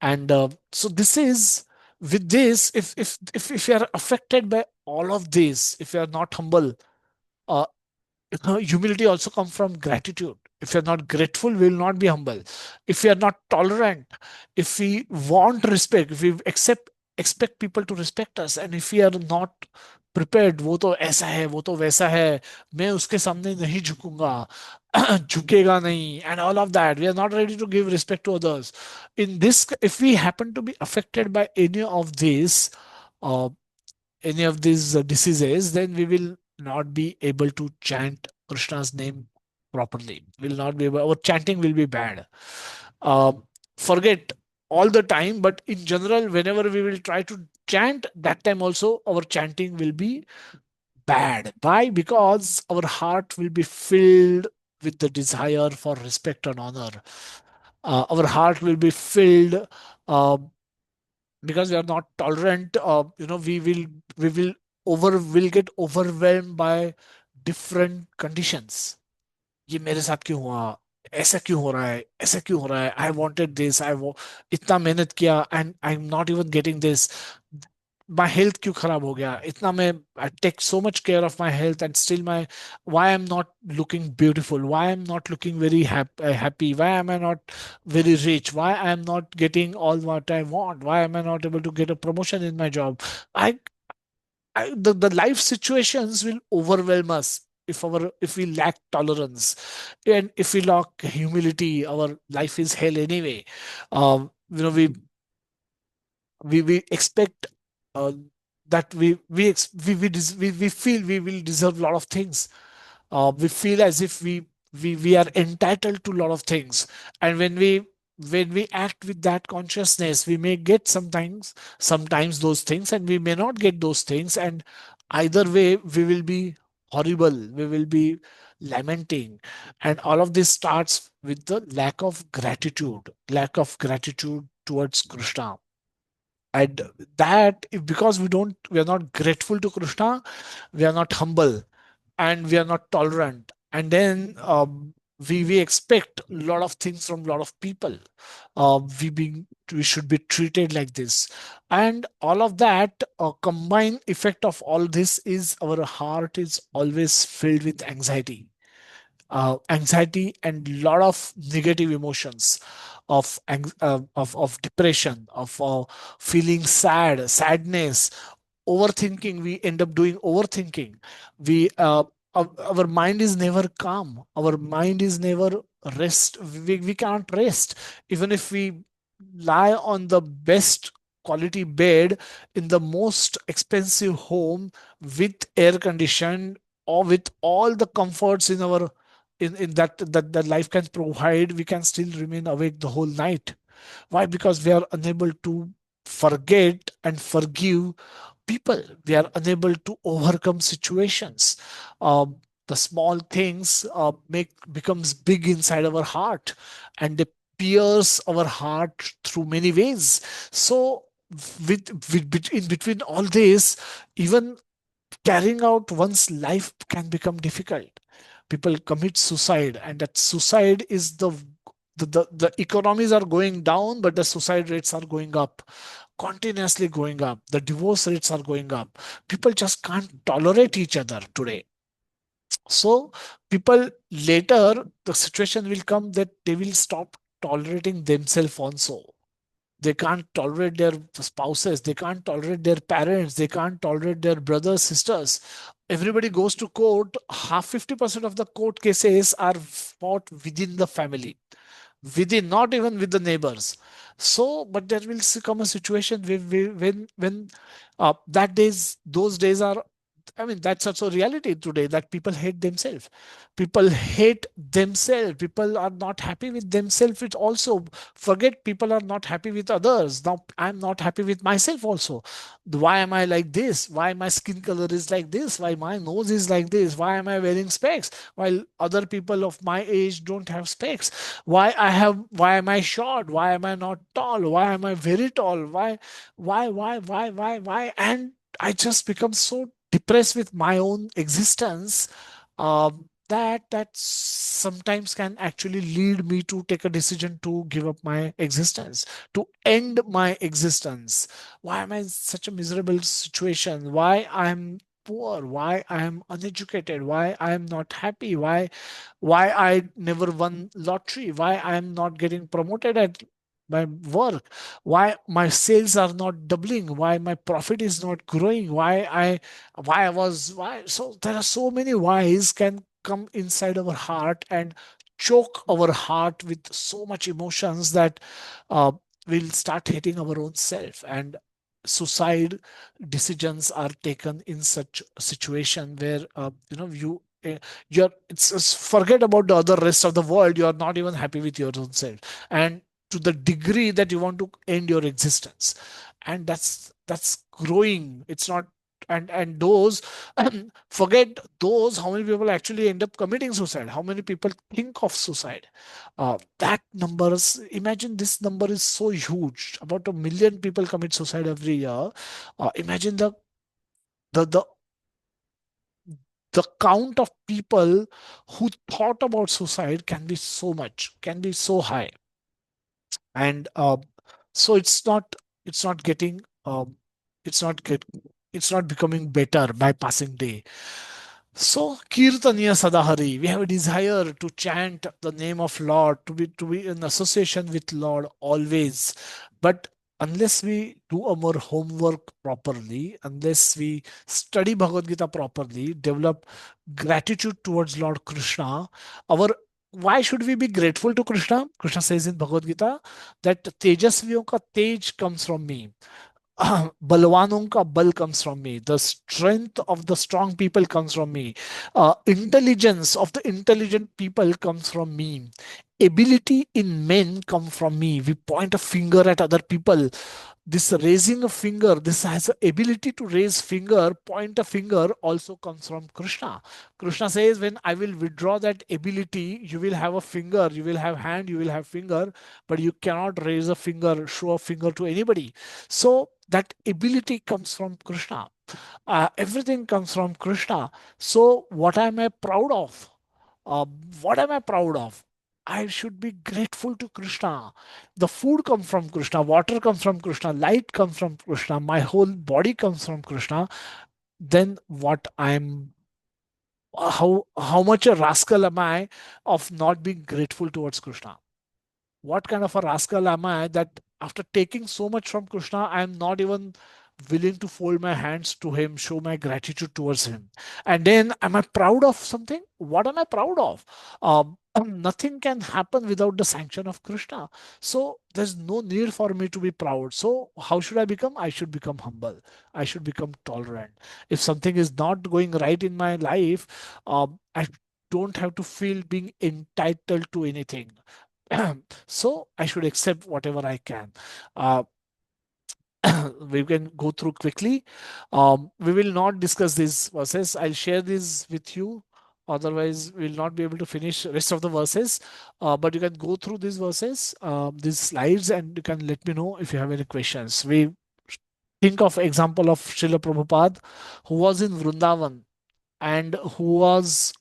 and so this is, with this, if you are affected by all of this, if you are not humble, uh, humility also comes from gratitude. If you're not grateful, we will not be humble. If we are not tolerant, if we want respect, if we expect people to respect us, and if we are not prepared, वो तो ऐसा है, वो तो वैसा है, मैं उसके सामने नहीं झुकूंगा, झुकेगा नहीं, and all of that, we are not ready to give respect to others. In this, if we happen to be affected by any of this, uh, any of these diseases, then we will not be able to chant Krishna's name properly. Will not be able, our chanting will be bad. Um, Forget all the time, but in general, whenever we will try to chant, that time also our chanting will be bad. Why? Because our heart will be filled with the desire for respect and honor. Our heart will be filled uh, because we are not tolerant. We will get overwhelmed by different conditions. ये मेरे साथ क्यों हुआ, ऐसा क्यों हो रहा है, ऐसा क्यों हो रहा है, आई वॉन्टेड दिस, आई वो इतना मेहनत किया and I am not even getting this, my health क्यों खराब हो गया इतना, मैं I take so much care of my health and still my, why I'm not looking beautiful, why I'm not looking very happy, why am I not very rich, why I'm not getting all what I want, why am I not able to get a promotion in my job. The life situations will overwhelm us if we lack tolerance, and if we lack humility, our life is hell anyway. We expect uh, that we feel we will deserve a lot of things. We feel as if we are entitled to a lot of things, and when we act with that consciousness, we may get sometimes those things, and we may not get those things, and either way we will be horrible, we will be lamenting. And all of this starts with the lack of gratitude towards Krishna. And that, because we are not grateful to Krishna, we are not humble, and we are not tolerant, and then we expect a lot of things from a lot of people. We should be treated like this, and all of that, combined effect of all this is our heart is always filled with anxiety and lot of negative emotions of depression, of feeling sadness, overthinking. We end up doing overthinking. We uh, our, our mind is never calm, our mind is never rest. We can't rest even if we lie on the best quality bed in the most expensive home with air condition, or with all the comforts in our in that life can provide. We can still remain awake the whole night. Why? Because we are unable to forget and forgive people. We are unable to overcome situations. The small things make becomes big inside our heart, and they pierce our heart through many ways. So in between all this, even carrying out one's life can become difficult. People commit suicide, and that suicide is the economies are going down, but the suicide rates are going up, continuously going up. The divorce rates are going up. People just can't tolerate each other today. So people later, the situation will come that they will stop tolerating themselves also. They can't tolerate their spouses, they can't tolerate their parents, they can't tolerate their brothers, sisters. Everybody goes to court. Half 50% of the court cases are fought within the family, within, not even with the neighbors. So but there will come a situation when that days those days are, I mean, that's also reality today, that people hate themselves. People hate themselves. People are not happy with themselves. It also forget people are not happy with others. Now I'm not happy with myself also. Why am I like this? Why my skin color is like this? Why my nose is like this? Why am I wearing specs while other people of my age don't have specs? Why am I short? Why am I not tall? Why am I very tall? Why? And I just become so depressed with my own existence, that sometimes can actually lead me to take a decision to give up my existence, to end my existence. Why am I in such a miserable situation? Why I'm poor? Why I'm uneducated? Why I'm not happy? Why I never won lottery? Why I'm not getting promoted at my work? Why my sales are not doubling? Why my profit is not growing? Why? So there are so many whys can come inside our heart and choke our heart with so much emotions that uh, we'll start hating our own self. And suicide decisions are taken in such a situation where you're it's forget about the other rest of the world, you are not even happy with your own self, and to the degree that you want to end your existence. And that's growing. It's not. And those forget those, how many people actually end up committing suicide, how many people think of suicide. That numbers, imagine, this number is so huge, about 1 million people commit suicide every year. Imagine the the count of people who thought about suicide can be so much, can be so high. And so it's not getting it's not get it's not becoming better by passing day. So, Kirtaniya Sadahari, we have a desire to chant the name of Lord, to be in association with Lord always. But unless we do our homework properly, unless we study Bhagavad Gita properly, develop gratitude towards Lord Krishna, our why should we be grateful to Krishna? Krishna says in Bhagavad Gita that Tejasviyon ka tej comes from me. बलवानों का बल comes from me. The strength of the strong people comes from me. Intelligence of the intelligent people comes from me. Ability in men come from me. We point a finger at other people. This raising a finger, this has the ability to raise finger, point a finger, also comes from Krishna. Krishna says, when I will withdraw that ability, you will have a finger, you will have hand, you will have finger, but you cannot raise a finger, show a finger to anybody. So that ability comes from Krishna. Everything comes from Krishna. So what am I proud of? uh, what am I proud of? I should be grateful to Krishna. The food comes from Krishna, water comes from Krishna, light comes from Krishna, my whole body comes from Krishna. Then what I'm how much a rascal am I of not being grateful towards Krishna? What kind of a rascal am I that after taking so much from Krishna, I am not even willing to fold my hands to him, show my gratitude towards him? And then, am I proud of something? What am I proud of? Nothing can happen without the sanction of Krishna. So there's no need for me to be proud. So how should I become? I should become humble. I should become tolerant. If something is not going right in my life, I don't have to feel being entitled to anything. So I should accept whatever I can. Uh, we can go through quickly. We will not discuss these verses. I'll share these with you. Otherwise, we'll not be able to finish rest of the verses. But you can go through these verses, these slides, and you can let me know if you have any questions. We think of example of Srila Prabhupada, who was in Vrindavan and who was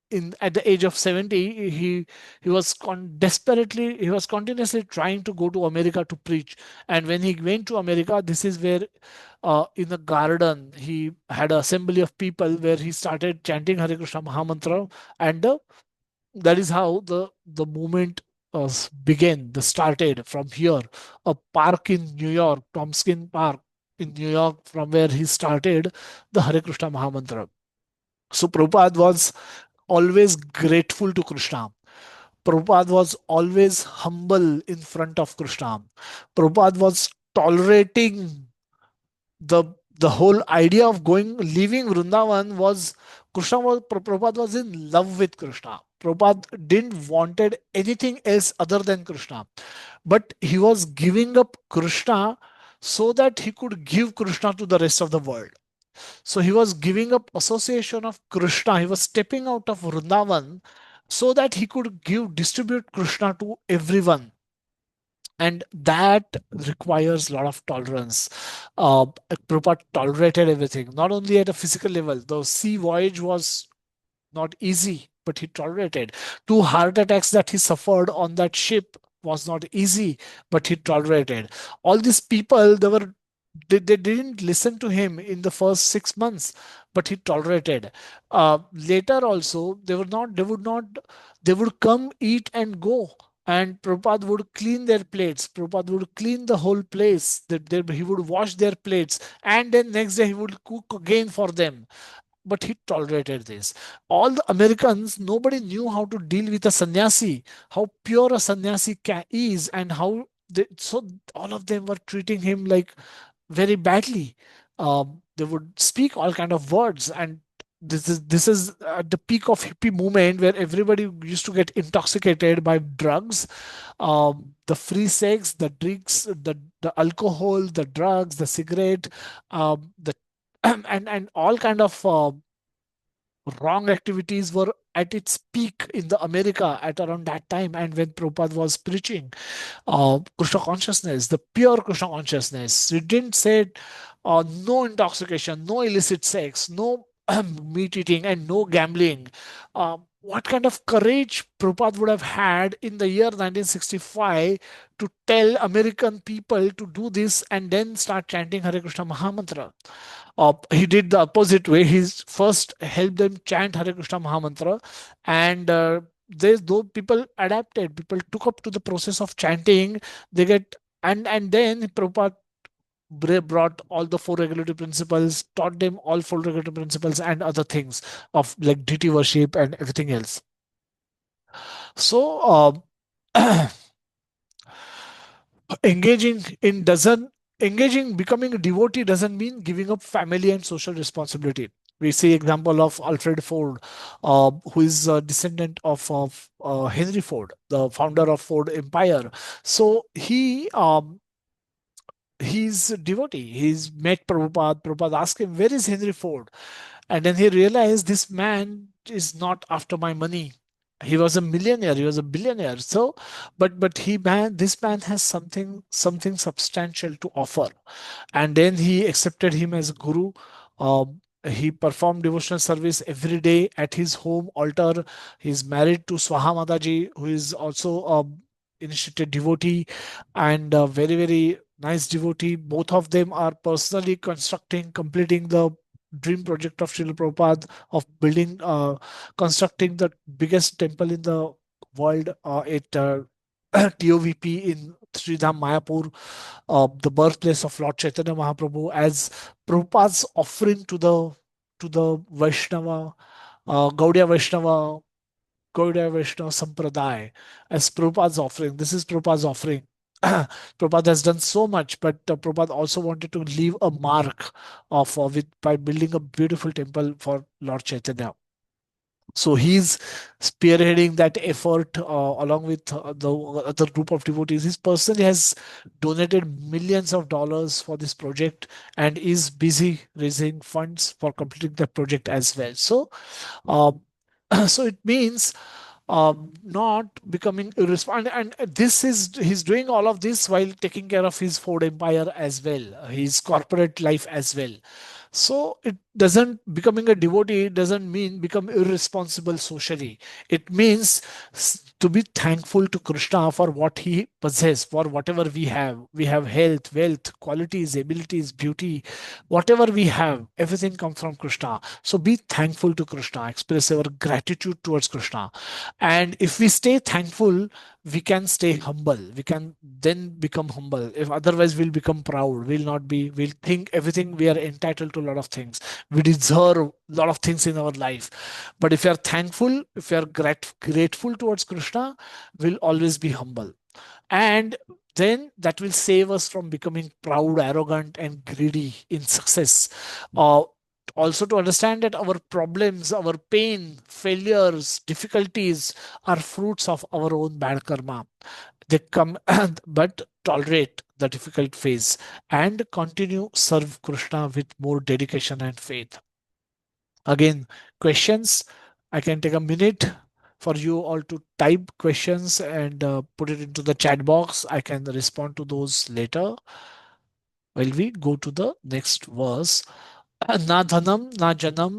in at the age of 70. He was desperately, he was continuously trying to go to America to preach. And when he went to America, this is where in a garden he had an assembly of people where he started chanting Hare Krishna Mahamantra. And that is how the movement began, the started from here. A park in New York, Tompkins Park in New York, from where he started the Hare Krishna Mahamantra. So Prabhupada was always grateful to Krishna. Prabhupada was always humble in front of Krishna. Prabhupada was tolerating the the whole idea of leaving Vrindavan. Was Krishna was Prabhupada was in love with Krishna. Prabhupada didn't wanted anything else other than Krishna, but he was giving up Krishna so that he could give Krishna to the rest of the world. So he was giving up association of Krishna. He was stepping out of Vrindavan so that he could distribute Krishna to everyone. And that requires a lot of tolerance. Prabhupada tolerated everything, not only at a physical level. The sea voyage was not easy, but he tolerated. 2 heart attacks that he suffered on that ship was not easy, but he tolerated. All these people, they didn't listen to him in the first 6 months, but he tolerated. Later also, they would come, eat, and go. And Prabhupada would clean their plates. Prabhupada would clean the whole place. He would wash their plates. And then next day he would cook again for them, but he tolerated this. All the Americans, nobody knew how to deal with a sannyasi, how pure a sannyasi is, and how so all of them were treating him like very badly. They would speak all kind of words, and this is at the peak of hippie movement where everybody used to get intoxicated by drugs, the free sex, the drinks, the alcohol, the drugs, the cigarette, the and all kind of wrong activities were at its peak in the America at around that time. And when Prabhupada was preaching Krishna consciousness, the pure Krishna consciousness. We didn't say no intoxication, no illicit sex, no meat eating, and no gambling. What kind of courage Prabhupada would have had in the year 1965 to tell American people to do this and then start chanting Hare Krishna Mahamantra? He did the opposite way. He first helped them chant Hare Krishna Mahamantra, and those people adapted. People took up to the process of chanting. They get and then Prabhupada brought all the four regulative principles, taught them all four regulative principles and other things of like deity worship and everything else. So engaging in doesn't engaging becoming a devotee doesn't mean giving up family and social responsibility. We see example of Alfred Ford, who is a descendant of Henry Ford, the founder of Ford Empire. So he's a devotee. He's met Prabhupada. Prabhupada asked him, "Where is Henry Ford?" And then he realized this man is not after my money. He was a millionaire, he was a billionaire. So, but this man has something substantial to offer. And then he accepted him as guru. He performed devotional service every day at his home altar. He's married to Swaha Mataji, who is also a initiated devotee and a very very nice devotee. Both of them are personally constructing, completing the dream project of Srila Prabhupada of building, constructing the biggest temple in the world at TOVP in Sridham Mayapur, the birthplace of Lord Chaitanya Mahaprabhu, as Prabhupada's offering to the Vaishnava, Gaudiya Vaishnava, Gaudiya Vaishnava Sampradaya, as Prabhupada's offering. This is Prabhupada's offering. Prabhupada has done so much, but Prabhupada also wanted to leave a mark of with by building a beautiful temple for Lord Chaitanya. So he's spearheading that effort along with the other group of devotees. He personally has donated millions of dollars for this project and is busy raising funds for completing the project as well. So, um, so it means not becoming irresponsible. And this is he's doing all of this while taking care of his Ford empire as well, his corporate life as well. So it doesn't becoming a devotee doesn't mean become irresponsible socially. It means to be thankful to Krishna for what he possesses, for whatever we have. We have health, wealth, qualities, abilities, beauty, whatever we have, everything comes from Krishna. So be thankful to Krishna, express our gratitude towards Krishna. And if we stay thankful, we can stay humble. We can then become humble. If otherwise we'll become proud, we'll not be, we'll think everything, we are entitled to a lot of things. We deserve a lot of things in our life. But if you are thankful, if you are grateful towards Krishna, we'll always be humble. And then that will save us from becoming proud, arrogant, and greedy in success. Uh, Also, to understand that our problems, our pain, failures, difficulties are fruits of our own bad karma. They come, but tolerate the difficult phase and continue serve Krishna with more dedication and faith. Again, questions. I can take a minute for you all to type questions and put it into the chat box. I can respond to those later. While we go to the next verse. Na dhanam, na janam,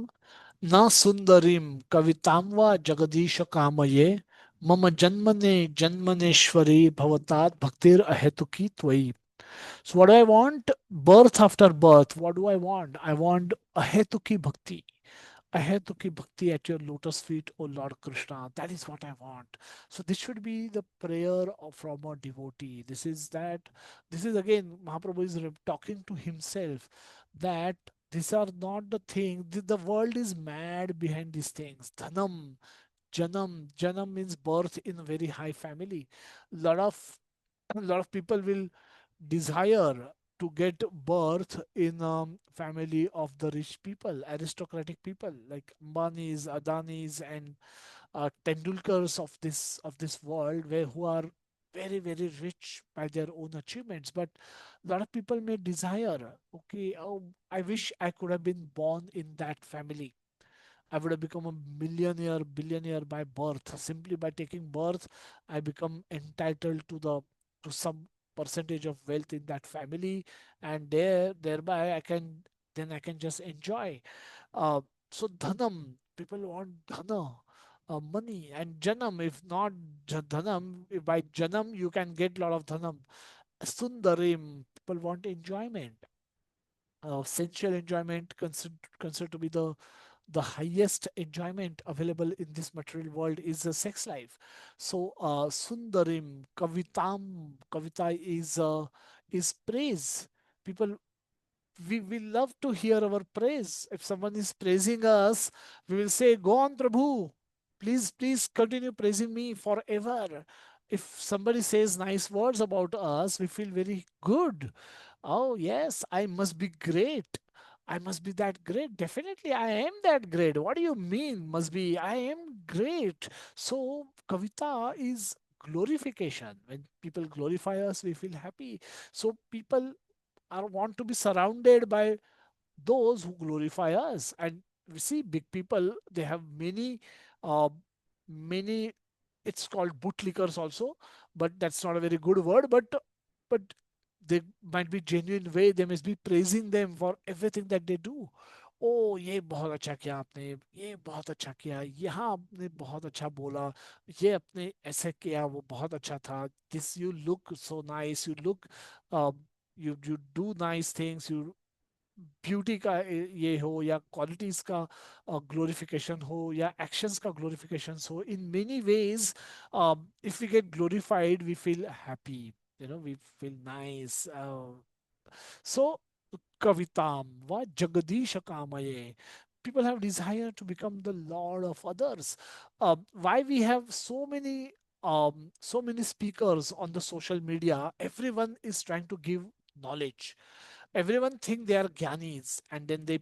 na sundarim, kavitam va jagadisha kamaye, mama janmane janmaneshwari bhavatat bhaktir ahetuki tvai. So what do I want? Birth after birth. What do I want? I want ahetuki bhakti. Ahetuki bhakti at your lotus feet, O Lord Krishna. That is what I want. So this should be the prayer from a devotee. This is again, Mahaprabhu is talking to himself that these are not the things. The world is mad behind these things. Dhanam, Janam. Janam means birth in a very high family. Lot of lot of people will desire. to get birth in a family of the rich people, aristocratic people like Ambanis, Adanis, and Tendulkars of this world, where who are very rich by their own achievements. But a lot of people may desire, okay, oh, I wish I could have been born in that family. I would have become a millionaire, billionaire by birth. Simply by taking birth, I become entitled to some percentage of wealth in that family, and thereby I can just enjoy. Uh, so dhanam, people want dhana, money, and janam. If not dhanam, if by janam you can get a lot of dhanam. Sundarim, people want enjoyment. Sensual enjoyment considered to be the highest enjoyment available in this material world is a sex life. So sundarim kavitam, kavita is praise. People, we love to hear our praise. If someone is praising us, we will say, go on, Prabhu. Please continue praising me forever. If somebody says nice words about us, we feel very good. Oh, yes, I must be great. I must be that great. Definitely, I am that great. What do you mean, must be? I am great. So, Kavita is glorification. When people glorify us, we feel happy. So, people are want to be surrounded by those who glorify us. And we see big people, they have uh, many, it's called bootlickers also, but that's not a very good word. But they might be genuine way, they must be praising them for everything that they do. ओ ये बहुत अच्छा किया आपने, ये बहुत अच्छा किया, यहाँ आपने बहुत अच्छा बोला, ये आपने ऐसे किया, वो बहुत अच्छा था, this you look so nice, you look uh, you do nice things, you beauty का ये हो या क्वालिटीज का ग्लोरिफिकेशन हो या एक्शंस का ग्लोरिफिकेशन हो, in many ways if we get glorified we feel happy, we feel nice. So, Kavitam, what Jagadish Kamaye. People have desire to become the Lord of others. Why we have so many speakers on the social media? Everyone is trying to give knowledge. Everyone think they are gyanis, and then they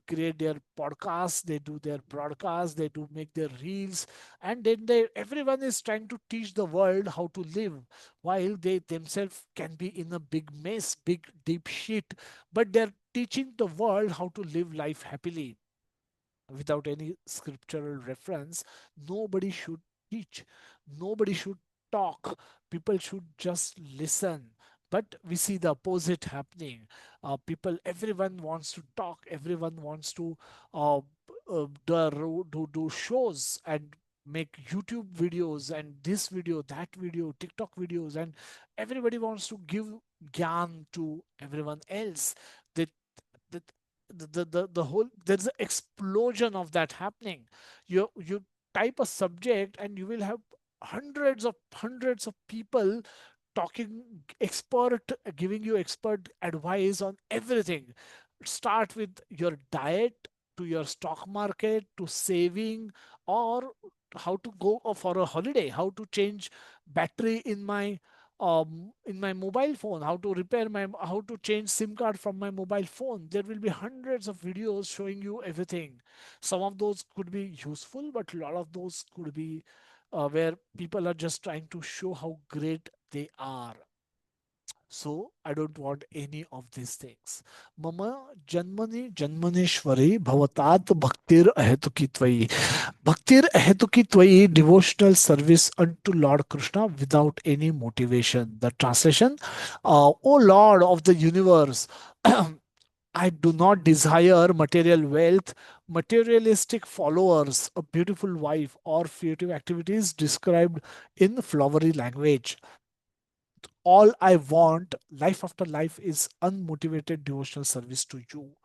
create their podcasts, they do their broadcasts, they do make their reels, and then they everyone is trying to teach the world how to live, while they themselves can be in a big mess, big deep shit, but they're teaching the world how to live life happily without any scriptural reference. Nobody should teach, nobody should talk, people should just listen. But we see the opposite happening. People, everyone wants to talk, everyone wants to do shows and make YouTube videos, and this video, that video, TikTok videos, and everybody wants to give gyan to everyone else. They the the whole, there's an explosion of that happening. You type a subject and you will have hundreds of people talking, expert, giving you expert advice on everything. Start with your diet, to your stock market, to saving, or how to go for a holiday, how to change battery in my mobile phone, how to repair my, how to change SIM card from my mobile phone. There will be hundreds of videos showing you everything. Some of those could be useful, but a lot of those could be where people are just trying to show how great they are. So I don't want any of these things. Mama janmani janmaneshwari bhavatat bhaktir ahetuki tvai. Bhaktir ahetuki tvai, devotional service unto Lord Krishna without any motivation. The translation, O Lord of the universe, I do not desire material wealth, materialistic followers, a beautiful wife, or creative activities described in flowery language. All I want, life after life, is unmotivated devotional service to you.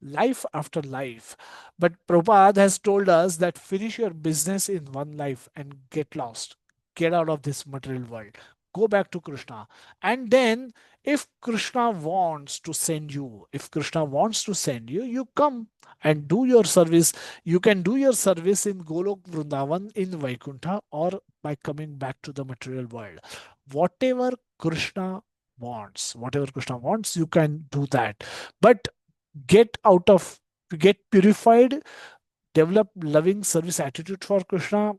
Life after life. But Prabhupada has told us that finish your business in one life and get lost. Get out of this material world. Go back to Krishna. And then, if Krishna wants to send you, if Krishna wants to send you, you come and do your service. You can do your service in Golok Vrindavan in Vaikuntha, or by coming back to the material world. Whatever Krishna wants. Whatever Krishna wants, you can do that. But get out of, get purified, develop loving service attitude for Krishna,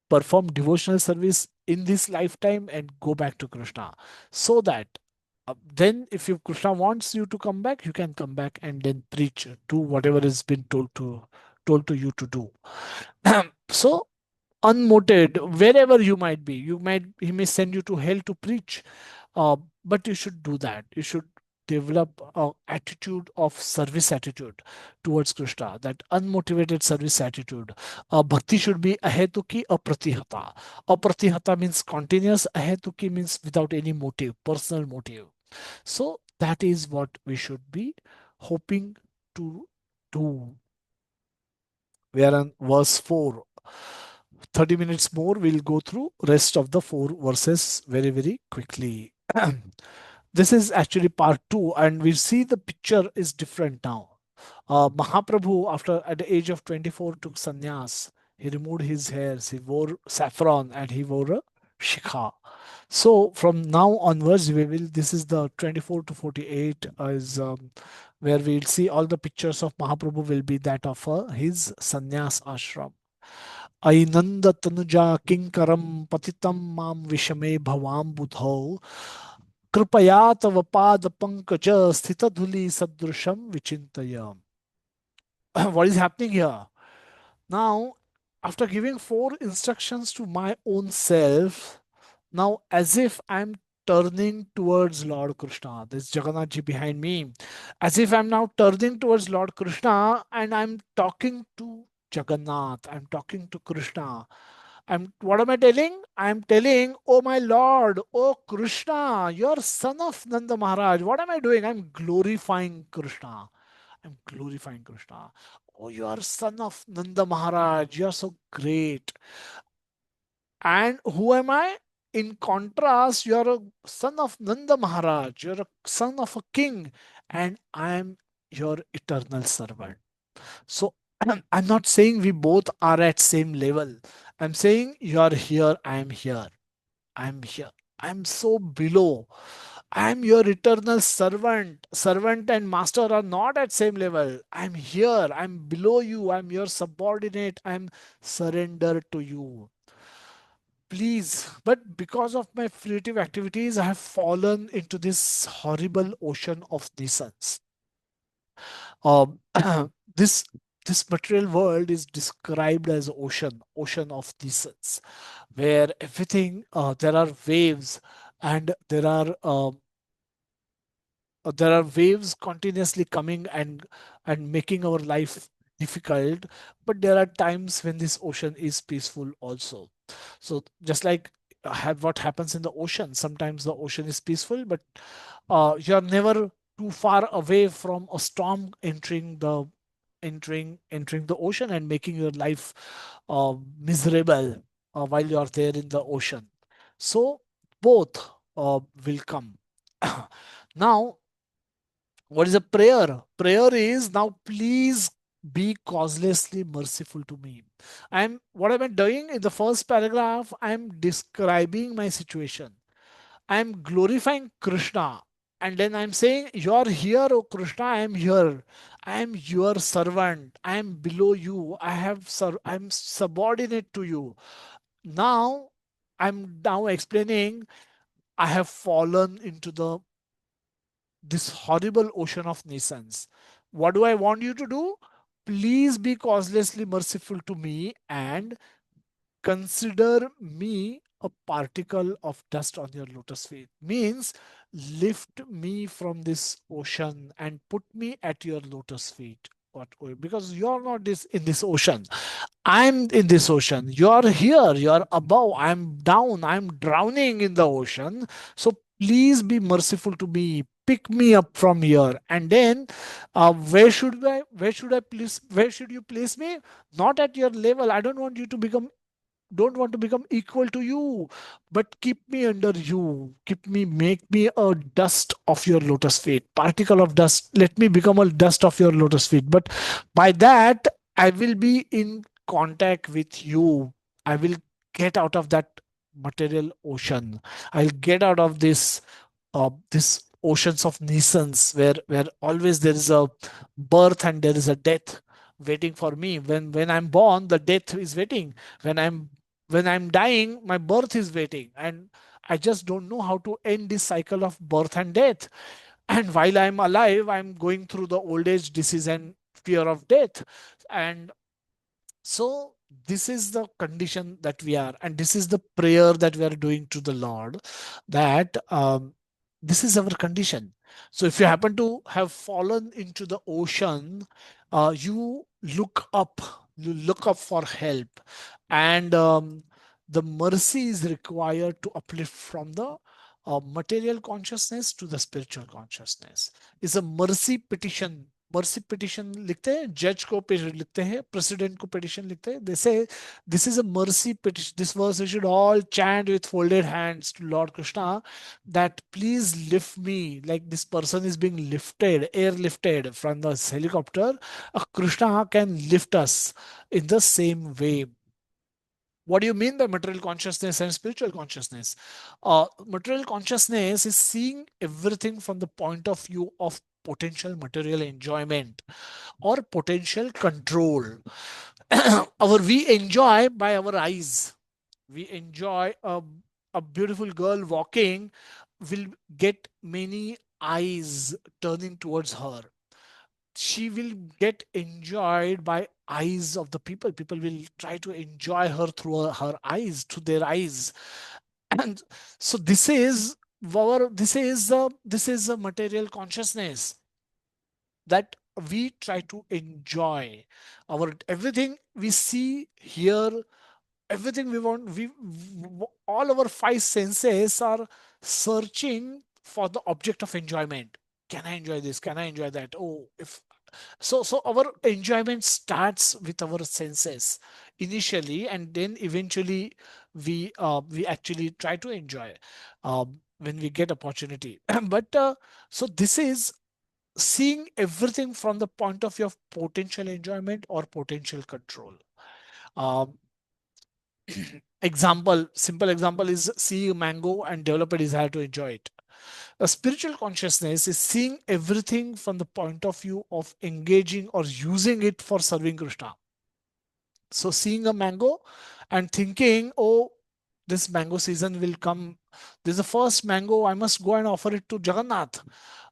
perform devotional service in this lifetime, and go back to Krishna. So that then, if you Krishna wants you to come back, you can come back and then preach, do whatever has been told to you to do. So unmotivated, wherever you might be, he may send you to hell to preach, uh, but you should do that. You should develop a attitude of service attitude towards Krishna, that unmotivated service attitude. Bhakti should be ahetuki apratihata. Apratihata means continuous, ahetuki means without any motive, personal motive. So that is what we should be hoping to do. We are on verse 4. 30 minutes more, we'll go through rest of the 4 verses very, very quickly. This is actually part 2, and we see the picture is different now. Mahaprabhu, after at the age of 24, took sannyas. He removed his hairs, he wore saffron, and he wore a shikha. So from now onwards, we will. This is the 24 to 48 is where we'll see all the pictures of Mahaprabhu will be that of his sannyas ashram. ऐनंद तनुजा किंकरम पतितम माम विषमे भवाम बुधौ कृपया तव पाद पंकज स्थित धुलि सदृशम विचिंतय. What is happening here? Now, after giving 4 instructions to my own self, now as if I'm turning towards Lord Krishna, there's Jagannath ji behind me, as if I'm now turning towards Lord Krishna and I'm talking to Jagannath, I'm talking to Krishna. What am I telling? I'm telling, oh my Lord, oh Krishna, you're son of Nanda Maharaj. What am I doing? I'm glorifying Krishna. I'm glorifying Krishna. Oh, you are son of Nanda Maharaj. You are so great. And who am I? In contrast, you are a son of Nanda Maharaj. You're a son of a king. And I am your eternal servant. So I'm not saying we both are at same level. I'm saying you are here, I am here. I'm here. I'm so below. I'm your eternal servant. Servant and master are not at same level. I'm here. I'm below you. I'm your subordinate. I'm surrendered to you. Please. But because of my creative activities, I have fallen into this horrible ocean of nuisance. Um, this this material world is described as ocean of nuisance, where everything there are waves, and there are waves continuously coming and making our life difficult. But there are times when this ocean is peaceful also. So just like what happens in the ocean, sometimes the ocean is peaceful, but you're never too far away from a storm entering the ocean and making your life miserable while you're there in the ocean. So both will come. Now, what is a prayer? Prayer is now, please be causelessly merciful to me. What am I doing in the first paragraph? I'm describing my situation. I'm glorifying Krishna. And then I'm saying, you're here, oh Krishna, I'm here. I'm your servant. I'm below you. I'm subordinate to you. Now, I'm now explaining, I have fallen into this horrible ocean of nations. What do I want you to do? Please be causelessly merciful to me and consider me a particle of dust on your lotus feet. Means lift me from this ocean and put me at your lotus feet. What? Because you're not in this ocean. I'm in this ocean. You're here. You're above. I'm down. I'm drowning in the ocean. So please be merciful to me. Pick me up from here. And then, where should I? Where should I place? Where should you place me? Not at your level. I don't want to become equal to you, but keep me under you. Make me a dust of your lotus feet, particle of dust. Let me become a dust of your lotus feet. But by that, I will be in contact with you. I will get out of that material ocean. I'll get out of this this oceans of nescience, where always there is a birth and there is a death waiting for me. When I'm born, the death is waiting. When I'm dying, my birth is waiting, and I just don't know how to end this cycle of birth and death. And while I'm alive, I'm going through the old age, disease, and fear of death. And so this is the condition that we are, and this is the prayer that we are doing to the Lord, that this is our condition. So if you happen to have fallen into the ocean, you look up, you look up for help, and the mercy is required to uplift from the material consciousness to the spiritual consciousness. Is a mercy petition. Mercy petition लिखते हैं, जज को लिखते हैं, president को petition लिखते हैं. They say this is a mercy petition. This verse we should all chant with folded hands to Lord Krishna, that please lift me, like this person is being lifted, airlifted from the helicopter. Krishna can lift us in the same way. What do you mean by material consciousness and spiritual consciousness? Material consciousness is seeing everything from the point of view of potential material enjoyment or potential control. We enjoy by our eyes. We enjoy a beautiful girl walking, will get many eyes turning towards her. She will get enjoyed by eyes of the people. People will try to enjoy her through her eyes, through their eyes. And so this is a material consciousness, that we try to enjoy our everything we see, hear, everything we want. All our five senses are searching for the object of enjoyment. Can I enjoy this? Can I enjoy that? Oh, if so our enjoyment starts with our senses initially, and then eventually we actually try to enjoy when we get opportunity. But so this is seeing everything from the point of view of potential enjoyment or potential control. um, Simple example is see a mango and develop a desire to enjoy it. A spiritual consciousness is seeing everything from the point of view of engaging or using it for serving Krishna. So seeing a mango and thinking, oh, this mango season will come. This is the first mango. I must go and offer it to Jagannath.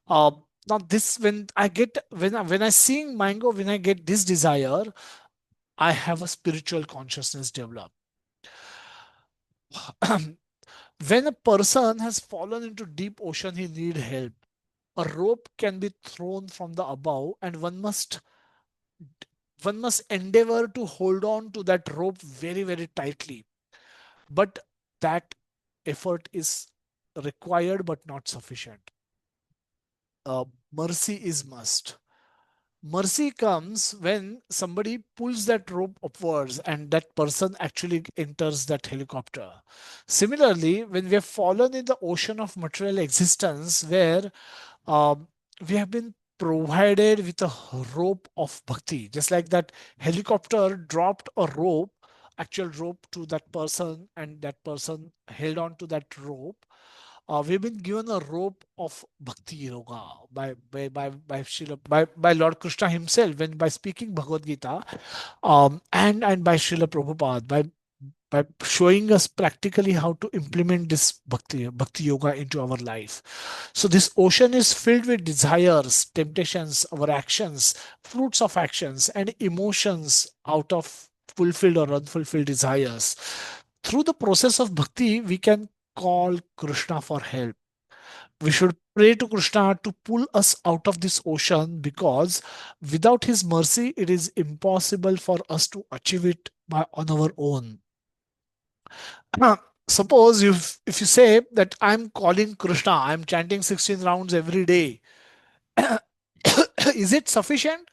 Uh, Now this, when I get when I seeing mango, when I get this desire, I have a spiritual consciousness developed. When a person has fallen into deep ocean, he need help. A rope can be thrown from the above, and one must endeavor to hold on to that rope very, very tightly. But that effort is required but not sufficient. Mercy is must. Mercy comes when somebody pulls that rope upwards and that person actually enters that helicopter. Similarly, when we have fallen in the ocean of material existence, where um, we have been provided with a rope of bhakti, just like that helicopter dropped a rope, actual rope to that person, and that person held on to that rope. We've been given a rope of bhakti yoga by Lord Krishna himself, when by speaking Bhagavad Gita, and by Srila Prabhupada, by showing us practically how to implement this bhakti yoga into our life. So this ocean is filled with desires, temptations, our actions, fruits of actions, and emotions out of fulfilled or unfulfilled desires. Through the process of bhakti, we can call Krishna for help. We should pray to Krishna to pull us out of this ocean, because without his mercy, it is impossible for us to achieve it on our own. Suppose if you say that I'm calling Krishna, I'm chanting 16 rounds every day, is it sufficient?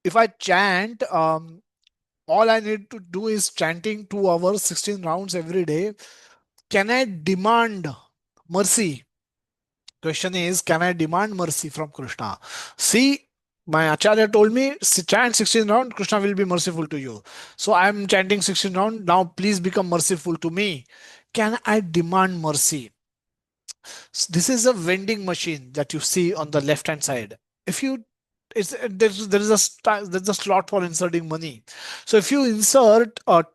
If I chant, all I need to do is chanting 2 hours, 16 rounds every day. Can I demand mercy? Question is, can I demand mercy from Krishna? See, my Acharya told me, chant 16 round, Krishna will be merciful to you. So I am chanting 16 round. Now please become merciful to me. Can I demand mercy? This is a vending machine that you see on the left hand side. If you it's there is a there's a slot for inserting money. So if you insert a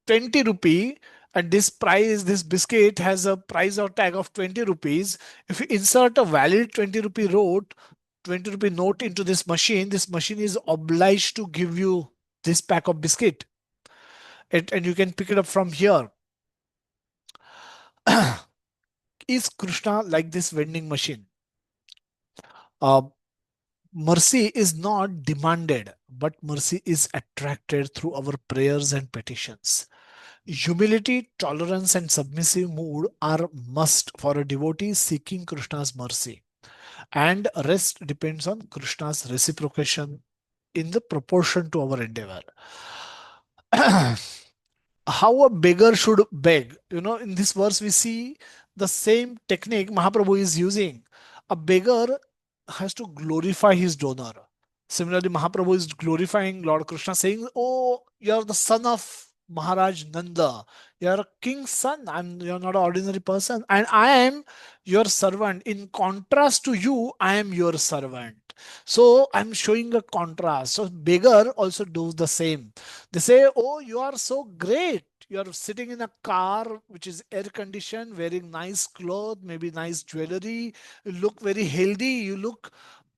20 rupee, and this biscuit has a price or tag of 20 rupees. If you insert a valid 20 rupee note into this machine is obliged to give you this pack of biscuit. And you can pick it up from here. Is Krishna like this vending machine? Uh, Mercy is not demanded, but mercy is attracted through our prayers and petitions. Humility, tolerance, and submissive mood are must for a devotee seeking Krishna's mercy. And rest depends on Krishna's reciprocation in the proportion to our endeavor. How a beggar should beg. In this verse, we see the same technique Mahaprabhu is using. A beggar has to glorify his donor. Similarly, Mahaprabhu is glorifying Lord Krishna, saying, "Oh, you're the son of Maharaj Nanda. You're a king's son. You're not an ordinary person. And I am your servant. In contrast to you, I am your servant." So I'm showing a contrast. So beggar also does the same. They say, "Oh, you are so great. You're sitting in a car which is air conditioned, wearing nice clothes, maybe nice jewelry. You look very healthy.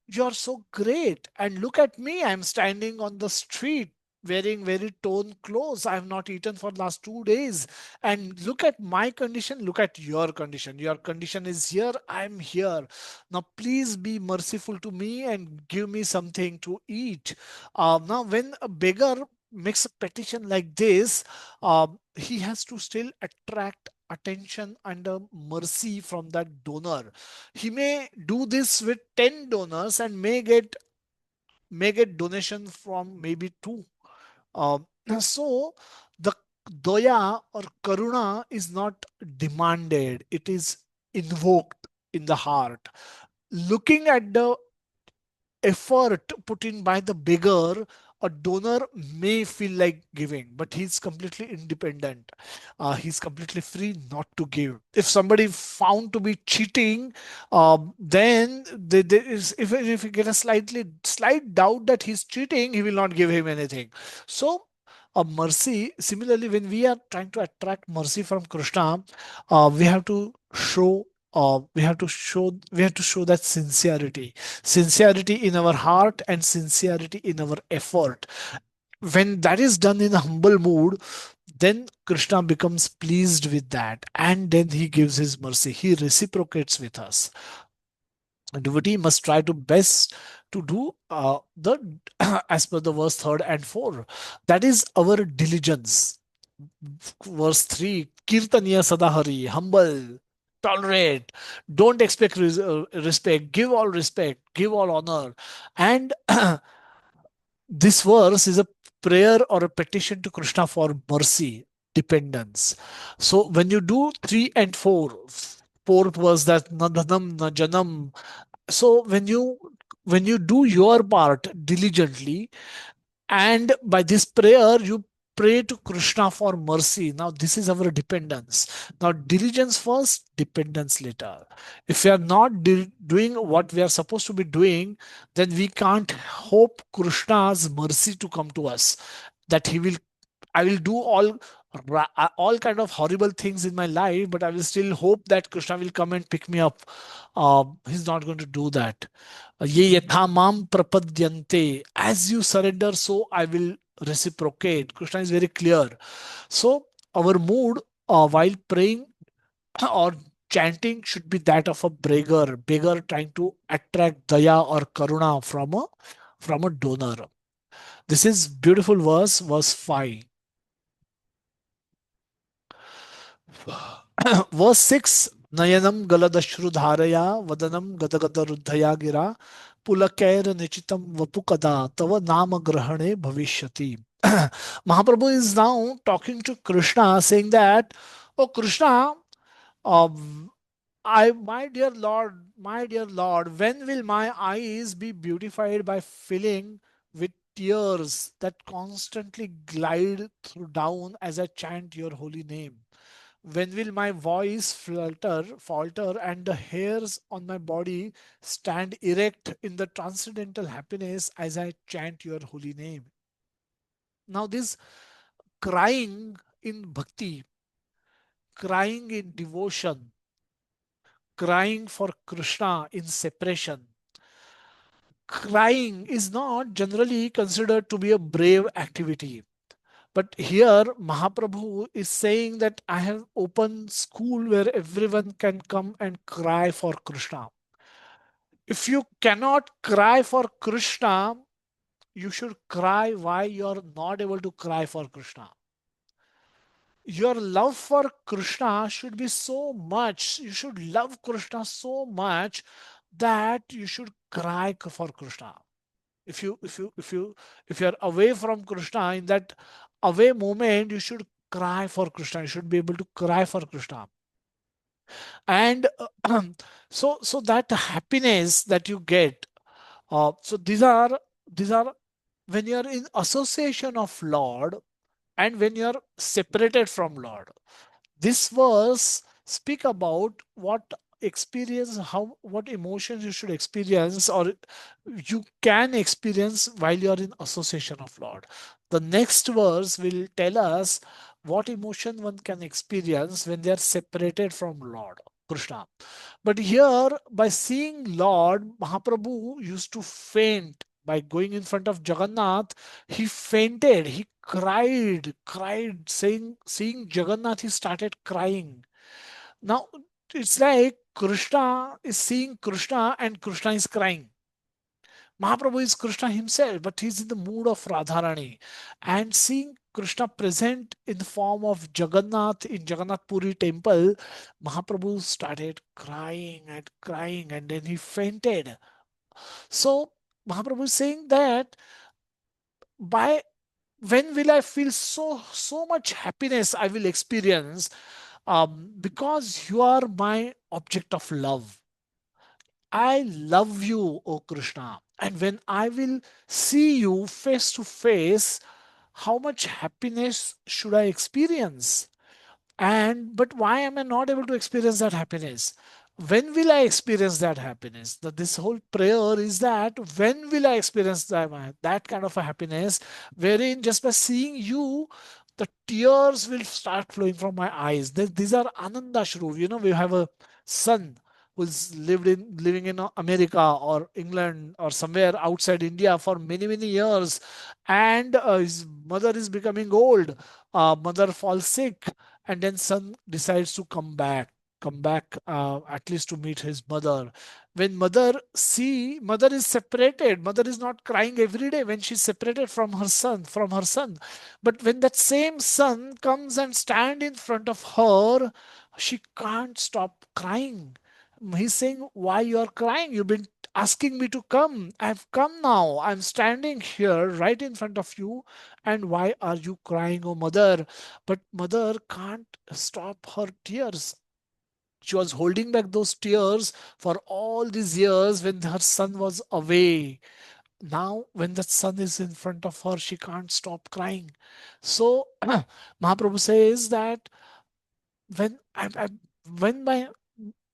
You're so great. And look at me. I'm standing on the street wearing very torn clothes. I have not eaten for last 2 days. And look at my condition. Look at your condition. Your condition is here. I'm here. Now, please be merciful to me and give me something to eat." Now, when a beggar makes a petition like this, he has to still attract attention and mercy from that donor. He may do this with 10 donors and may get donation from maybe two. So the doya or karuna is not demanded, it is invoked in the heart. Looking at the effort put in by the beggar, a donor may feel like giving, but he's completely independent. He's completely free not to give. If somebody found to be cheating, then there is, if you get a slight doubt that he's cheating, he will not give him anything. So, a mercy. Similarly, when we are trying to attract mercy from Krishna, we have to show. We have to show that sincerity in our heart and sincerity in our effort. When that is done in a humble mood, then Krishna becomes pleased with that, and then he gives his mercy, he reciprocates with us. A devotee must try to best to do the as per the verse 3 and 4, that is our diligence. Verse 3, kirtaniya sadahari, humble, tolerate, don't expect respect, give all respect, give all honor. And this verse is a prayer or a petition to Krishna for mercy, dependence. So when you do 3 and 4, fourth verse, that na dhanam na janam. So when you do your part diligently, and by this prayer you pray to Krishna for mercy. Now this is our dependence. Now diligence first, dependence later. If we are not doing what we are supposed to be doing, then we can't hope Krishna's mercy to come to us, that he will I will do all kind of horrible things in my life, but I will still hope that Krishna will come and pick me up. He's not going to do that. Ye yatha mam prapadyante. As you surrender, so I will reciprocate. Krishna is very clear. So our mood while praying or chanting should be that of a beggar trying to attract daya or karuna from a donor. This is beautiful verse 5. Verse 6, Nayanam galadashrudharaya vadanam gadagadarudhaya gira pulakair nichitam vapukada tava nama grahane bhavishyati. Mahaprabhu is now talking to Krishna, saying that, "Oh Krishna, um, my dear Lord, when will my eyes be beautified by filling with tears that constantly glide through down as I chant your holy name?" When will my voice falter, and the hairs on my body stand erect in the transcendental happiness as I chant your holy name? Now, this crying in bhakti, crying in devotion, crying for Krishna in separation, crying is not generally considered to be a brave activity. But here Mahaprabhu is saying that I have opened school where everyone can come and cry for Krishna. If you cannot cry for Krishna, you should cry why you are not able to cry for Krishna. Your love for Krishna should be so much, you should love Krishna so much that you should cry for Krishna. If you're away from Krishna, in that away moment, you should cry for Krishna. You should be able to cry for Krishna. And so that happiness that you get, so these are when you are in association of Lord and when you are separated from Lord. This verse speak about what experience, how what emotions you should experience or you can experience while you are in association of Lord. The next verse will tell us what emotion one can experience when they are separated from Lord Krishna. But here, by seeing Lord, Mahaprabhu used to faint. By going in front of Jagannath, he fainted. He cried, saying, seeing Jagannath, he started crying. Now, it's like Krishna is seeing Krishna and Krishna is crying. Mahaprabhu is Krishna himself, but he's in the mood of Radharani. And seeing Krishna present in the form of Jagannath in Jagannath Puri temple, Mahaprabhu started crying, and then he fainted. So Mahaprabhu is saying that by when will I feel so much happiness I will experience, because you are my object of love. I love you, O Krishna. And when I will see you face to face, how much happiness should I experience? And but why am I not able to experience that happiness? When will I experience that happiness? This whole prayer is that when will I experience that kind of a happiness, wherein just by seeing you, the tears will start flowing from my eyes. These are Ananda Shru. We have a son who's living in America or England or somewhere outside India for many years, and his mother is becoming old. Mother falls sick, and then son decides to come back at least to meet his mother. When mother is separated, mother is not crying every day when she's separated from her son. But when that same son comes and stand in front of her, she can't stop crying. He's saying, why you are crying? You've been asking me to come. I've come now. I'm standing here right in front of you. And why are you crying, oh mother? But mother can't stop her tears. She was holding back those tears for all these years when her son was away. Now, when that son is in front of her, she can't stop crying. So, Mahaprabhu says that I when my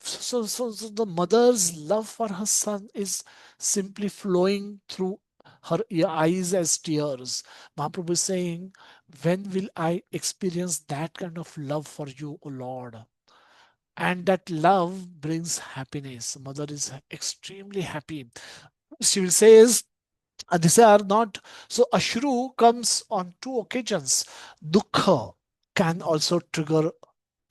so the mother's love for her son is simply flowing through her eyes as tears. Mahaprabhu is saying, when will I experience that kind of love for you, O Lord? And that love brings happiness. Mother is extremely happy. She will say is, these are not so. Ashru comes on two occasions. Dukha can also trigger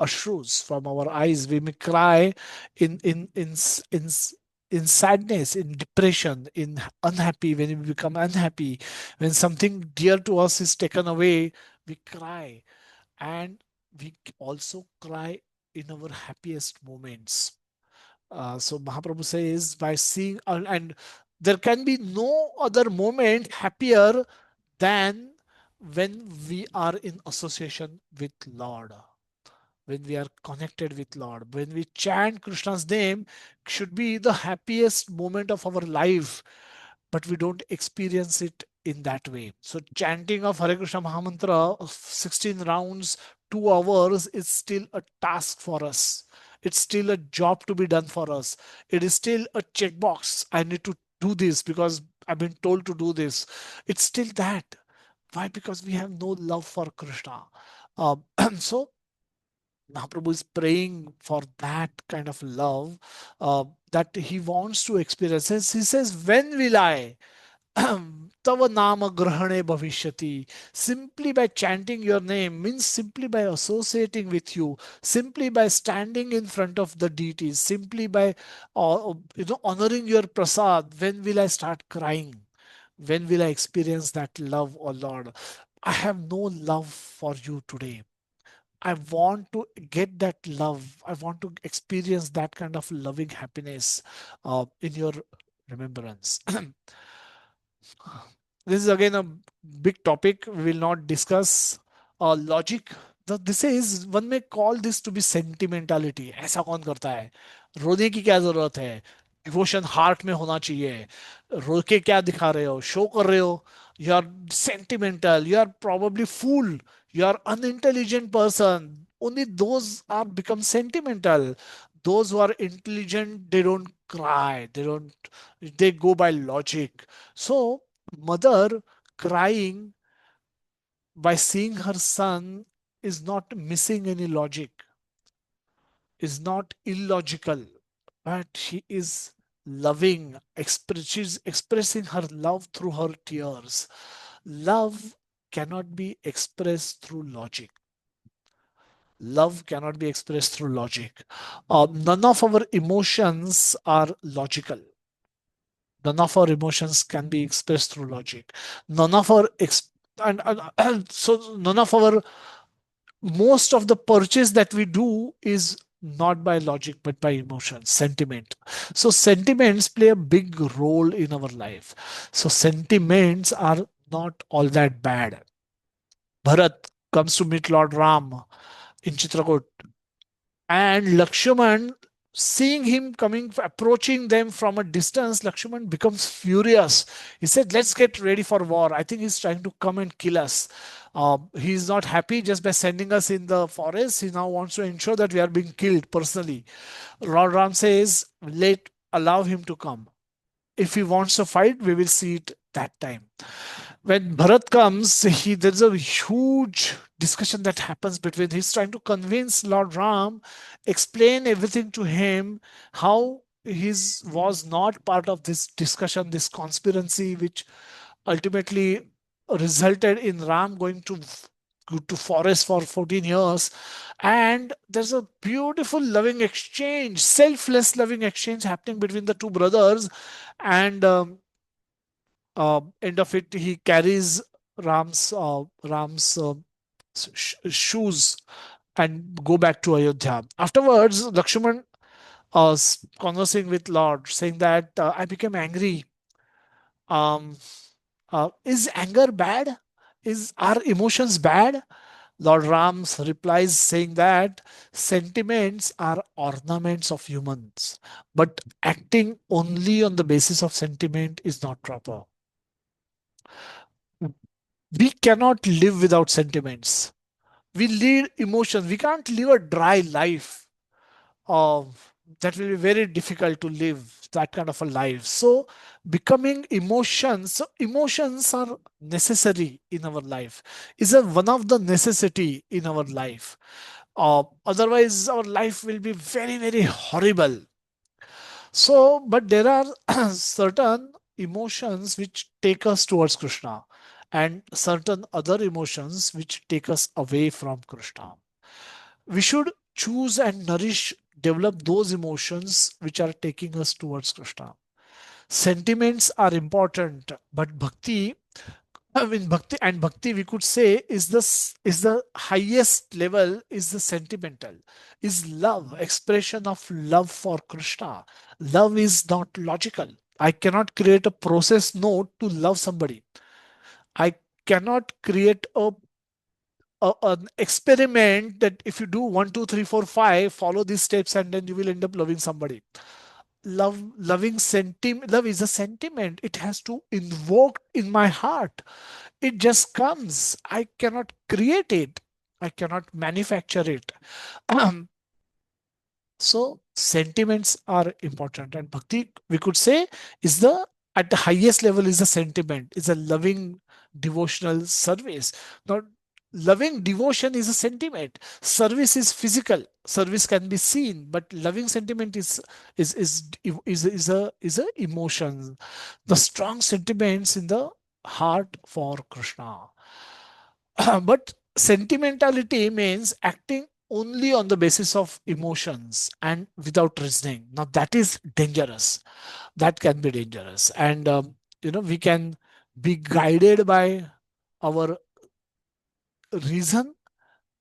ashrus from our eyes. We may cry in in in s- in s- in sadness, in depression, in unhappy. When we become unhappy, when something dear to us is taken away, we cry, and we also cry in our happiest moments. So Mahaprabhu says, by seeing, and there can be no other moment happier than when we are in association with Lord, when we are connected with Lord. When we chant Krishna's name, should be the happiest moment of our life, but we don't experience it in that way. So chanting of Hare Krishna Mahamantra of 16 rounds, 2 hours is still a task for us. It's still a job to be done for us. It is still a checkbox. I need to do this because I've been told to do this. It's still that. Why? Because we have no love for Krishna. So Mahaprabhu is praying for that kind of love that he wants to experience. He says, when will I? Tava nama grahane bhavishyati. Simply by chanting your name means simply by associating with you, simply by standing in front of the deities, simply by honoring your prasad. When will I start crying? When will I experience that love, oh Lord? I have no love for you today. I want to get that love. I want to experience that kind of loving happiness in your remembrance. This is again a big topic. We will not discuss logic. This is, one may call this to be sentimentality. ऐसा कौन करता है? रोने की क्या जरूरत है? Devotion heart में होना चाहिए. रो के क्या दिखा रहे हो? शो कर रहे हो? You are sentimental. You are probably fool. You are unintelligent person. Only those are become sentimental. Those who are intelligent, they don't cry. They don't. They go by logic. So mother crying by seeing her son is not missing any logic, is not illogical, but she is loving, she's expressing her love through her tears. Love cannot be expressed through logic. Love cannot be expressed through logic. None of our emotions are logical. None of our emotions can be expressed through logic. None of our and so none of our, most of the purchase that we do is not by logic but by emotion, sentiment. So sentiments play a big role in our life. So sentiments are not all that bad. Bharat comes to meet Lord Ram in Chitrakoot, and Lakshman, seeing him coming, approaching them from a distance, Lakshman becomes furious. He said, let's get ready for war. I think he's trying to come and kill us. He's not happy just by sending us in the forest. He now wants to ensure that we are being killed personally. Lord Ram says, let allow him to come. If he wants to fight, we will see it that time. When Bharat comes, there's a huge discussion that happens between. He's trying to convince Lord Ram, explain everything to him, how his was not part of this discussion, this conspiracy, which ultimately resulted in Ram going to forest for 14 years. And there's a beautiful loving exchange, selfless loving exchange happening between the two brothers. And end of it, he carries Ram's shoes and go back to Ayodhya. Afterwards, Lakshman conversing with Lord, saying that I became angry. Um, is anger bad? Is our emotions bad? Lord Rams replies saying that sentiments are ornaments of humans, but acting only on the basis of sentiment is not proper. We cannot live without sentiments. We lead emotions. We can't live a dry life. That will be very difficult to live that kind of a life. So, becoming emotions, so emotions are necessary in our life. Is a one of the necessity in our life. Otherwise, our life will be very, very horrible. So, but there are certain emotions which take us towards Krishna, and certain other emotions which take us away from Krishna. We should choose and nourish, develop those emotions which are taking us towards Krishna. Sentiments are important, but bhakti, I mean bhakti we could say is the highest level, is the sentimental, is love, expression of love for Krishna. Love is not logical. I cannot create a process note to love somebody. I cannot create an experiment that if you do 1, 2, 3, 4, 5, follow these steps and then you will end up loving somebody. Love is a sentiment. It has to invoke in my heart. It just comes. I cannot create it. I cannot manufacture it. So sentiments are important, and bhakti, we could say, is the at the highest level is a sentiment, is a loving devotional service. Now, loving devotion is a sentiment. Service is physical. Service can be seen, but loving sentiment is a emotion. The strong sentiments in the heart for Krishna. But sentimentality means acting only on the basis of emotions and without reasoning. Now, that is dangerous. That can be dangerous. And, we can be guided by our reason,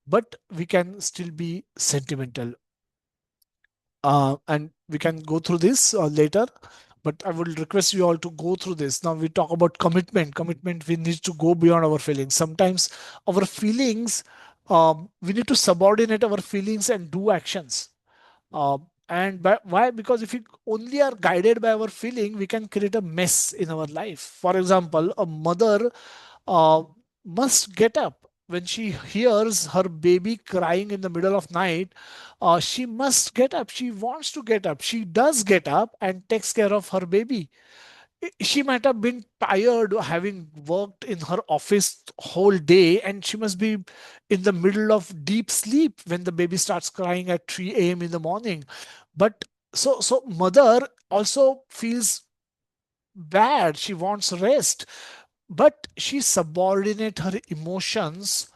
but we can still be sentimental. And we can go through this later, but I would request you all to go through this. Now we talk about commitment. Commitment, we need to go beyond our feelings. Sometimes our feelings, we need to subordinate our feelings and do actions. Why? Because if we only are guided by our feeling, we can create a mess in our life. For example, a mother uh, must get up when she hears her baby crying in the middle of night. She must get up. She wants to get up. She does get up and takes care of her baby. She might have been tired having worked in her office whole day, and she must be in the middle of deep sleep when the baby starts crying at 3 a.m. in the morning. But so mother also feels bad. She wants rest, but she subordinate her emotions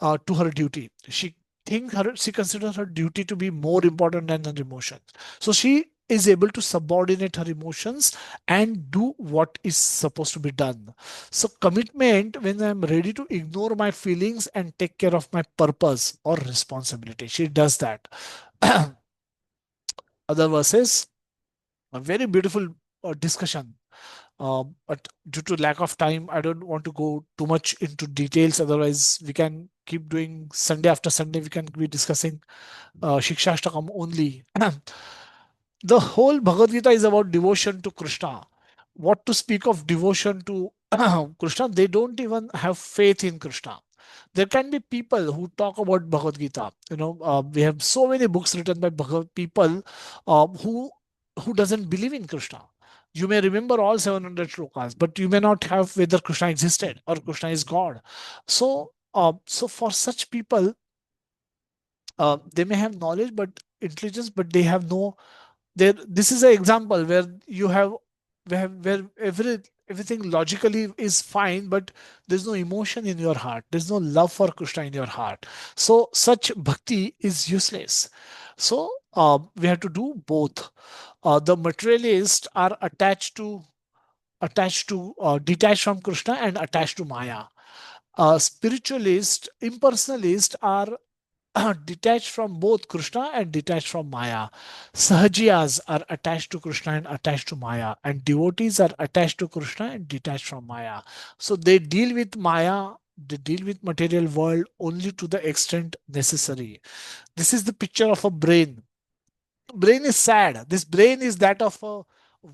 to her duty. She considers her duty to be more important than her emotions. So she is able to subordinate her emotions and do what is supposed to be done. So commitment, when I'm ready to ignore my feelings and take care of my purpose or responsibility, she does that. Other verses, a very beautiful discussion. But due to lack of time, I don't want to go too much into details. Otherwise, we can keep doing Sunday after Sunday. We can be discussing Shikshashtakam only. The whole Bhagavad Gita is about devotion to Krishna. What to speak of devotion to Krishna? They don't even have faith in Krishna. There can be people who talk about Bhagavad Gita. We have so many books written by people who doesn't believe in Krishna. You may remember all 700 shlokas, but you may not have whether Krishna existed or Krishna is God. So for such people, they may have knowledge but intelligence, but they have no there. This is an example where you have where everything logically is fine, but there's no emotion in your heart, there's no love for Krishna in your heart. So such bhakti is useless. So we have to do both. The materialists are detached from Krishna and attached to Maya. Spiritualists, impersonalists are detached from both Krishna and detached from Maya. Sahajiyas are attached to Krishna and attached to Maya, and devotees are attached to Krishna and detached from Maya. So they deal with Maya, they deal with material world only to the extent necessary. This is the picture of a brain. Brain is sad. This brain is that of a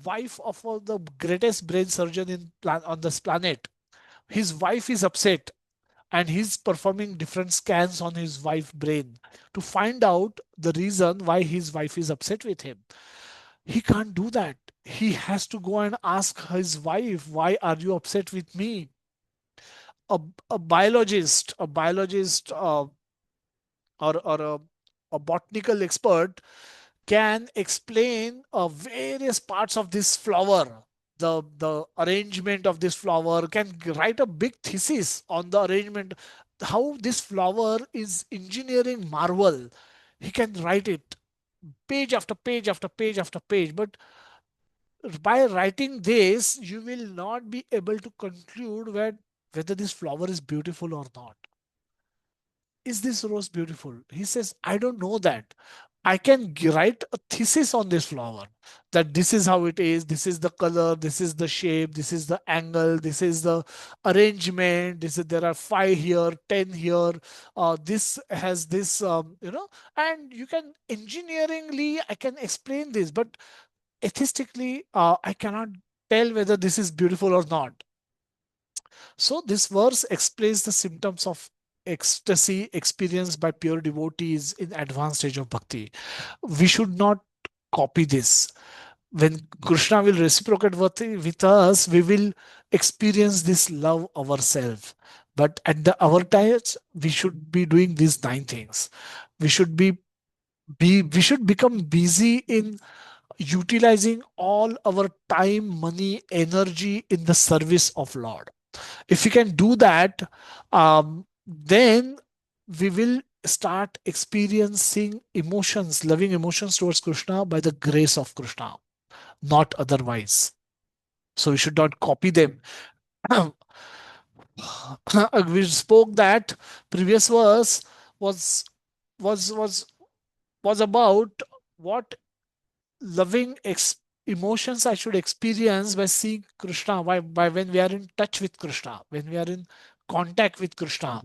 wife of the greatest brain surgeon on this planet. His wife is upset and he's performing different scans on his wife's brain to find out the reason why his wife is upset with him. He can't do that. He has to go and ask his wife, why are you upset with me? A biologist or a botanical expert can explain various parts of this flower, the arrangement of this flower, can write a big thesis on the arrangement, how this flower is engineering marvel. He can write it page after page after page after page, but by writing this you will not be able to conclude whether this flower is beautiful or not. Is this rose beautiful? He says, I don't know that. I can write a thesis on this flower, that this is how it is, this is the color, this is the shape, this is the angle, this is the arrangement, there are five here, 10 here, this has this, and you can engineeringly, I can explain this, but atheistically, I cannot tell whether this is beautiful or not. So this verse explains the symptoms of ecstasy experienced by pure devotees in advanced stage of bhakti. We should not copy this. When Krishna will reciprocate with us, we will experience this love ourselves. But at the our times, we should be doing these nine things. We should we should become busy in utilizing all our time, money, energy in the service of Lord. If we can do that, then we will start experiencing emotions, loving emotions towards Krishna by the grace of Krishna, not otherwise. So we should not copy them. We spoke that previous verse was was was was about what loving emotions I should experience by seeing Krishna, by when we are in touch with Krishna, when we are in contact with Krishna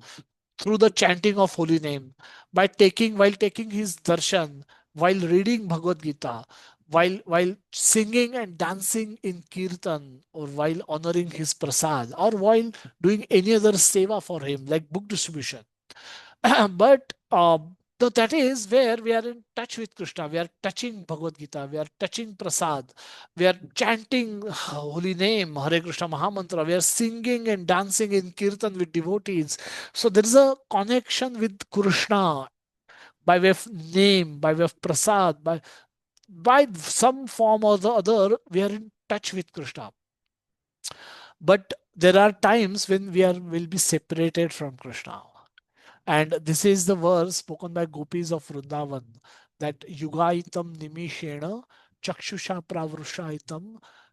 through the chanting of holy name, by taking while taking his darshan, while reading Bhagavad Gita, while singing and dancing in kirtan, or while honoring his prasad, or while doing any other seva for him, like book distribution. But that is where we are in touch with Krishna. We are touching Bhagavad Gita. We are touching Prasad. We are chanting holy name, Hare Krishna Mahamantra. We are singing and dancing in Kirtan with devotees. So there is a connection with Krishna by way of name, by way of Prasad, by some form or the other. We are in touch with Krishna. But there are times when we will be separated from Krishna. And this is the verse spoken by gopis of Vrindavan, that Yugaitam Nimishena Chakshusha Pravrusha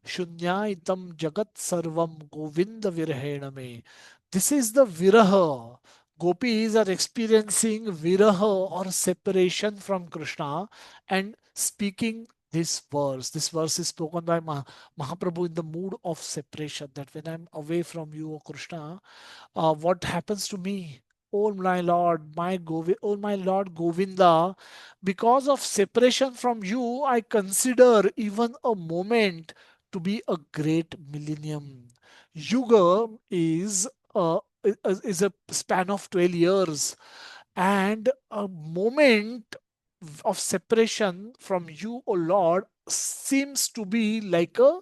Shunyaitam Jagat Sarvam Govinda Virahena Me. This is the Viraha. Gopis are experiencing Viraha or separation from Krishna and speaking this verse. This verse is spoken by Mahaprabhu in the mood of separation, that when I'm away from you, O Krishna, what happens to me? Oh my Lord, oh my Lord Govinda, because of separation from you, I consider even a moment to be a great millennium. Yuga is a span of 12 years, and a moment of separation from you, O Lord, seems to be like a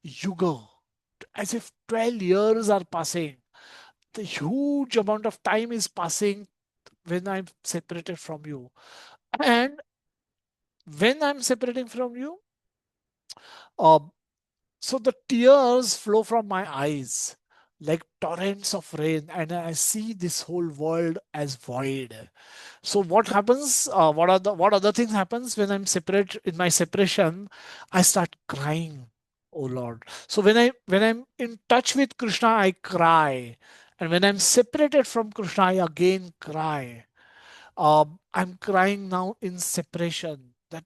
yuga, as if 12 years are passing. The huge amount of time is passing when I'm separated from you. And when I'm separating from you, uh, so the tears flow from my eyes like torrents of rain, and I see this whole world as void. So what happens? What other things happens when I'm separate in my separation? I start crying. Oh Lord. So when I'm in touch with Krishna, I cry. And when I'm separated from Krishna, I again cry. I'm crying now in separation. That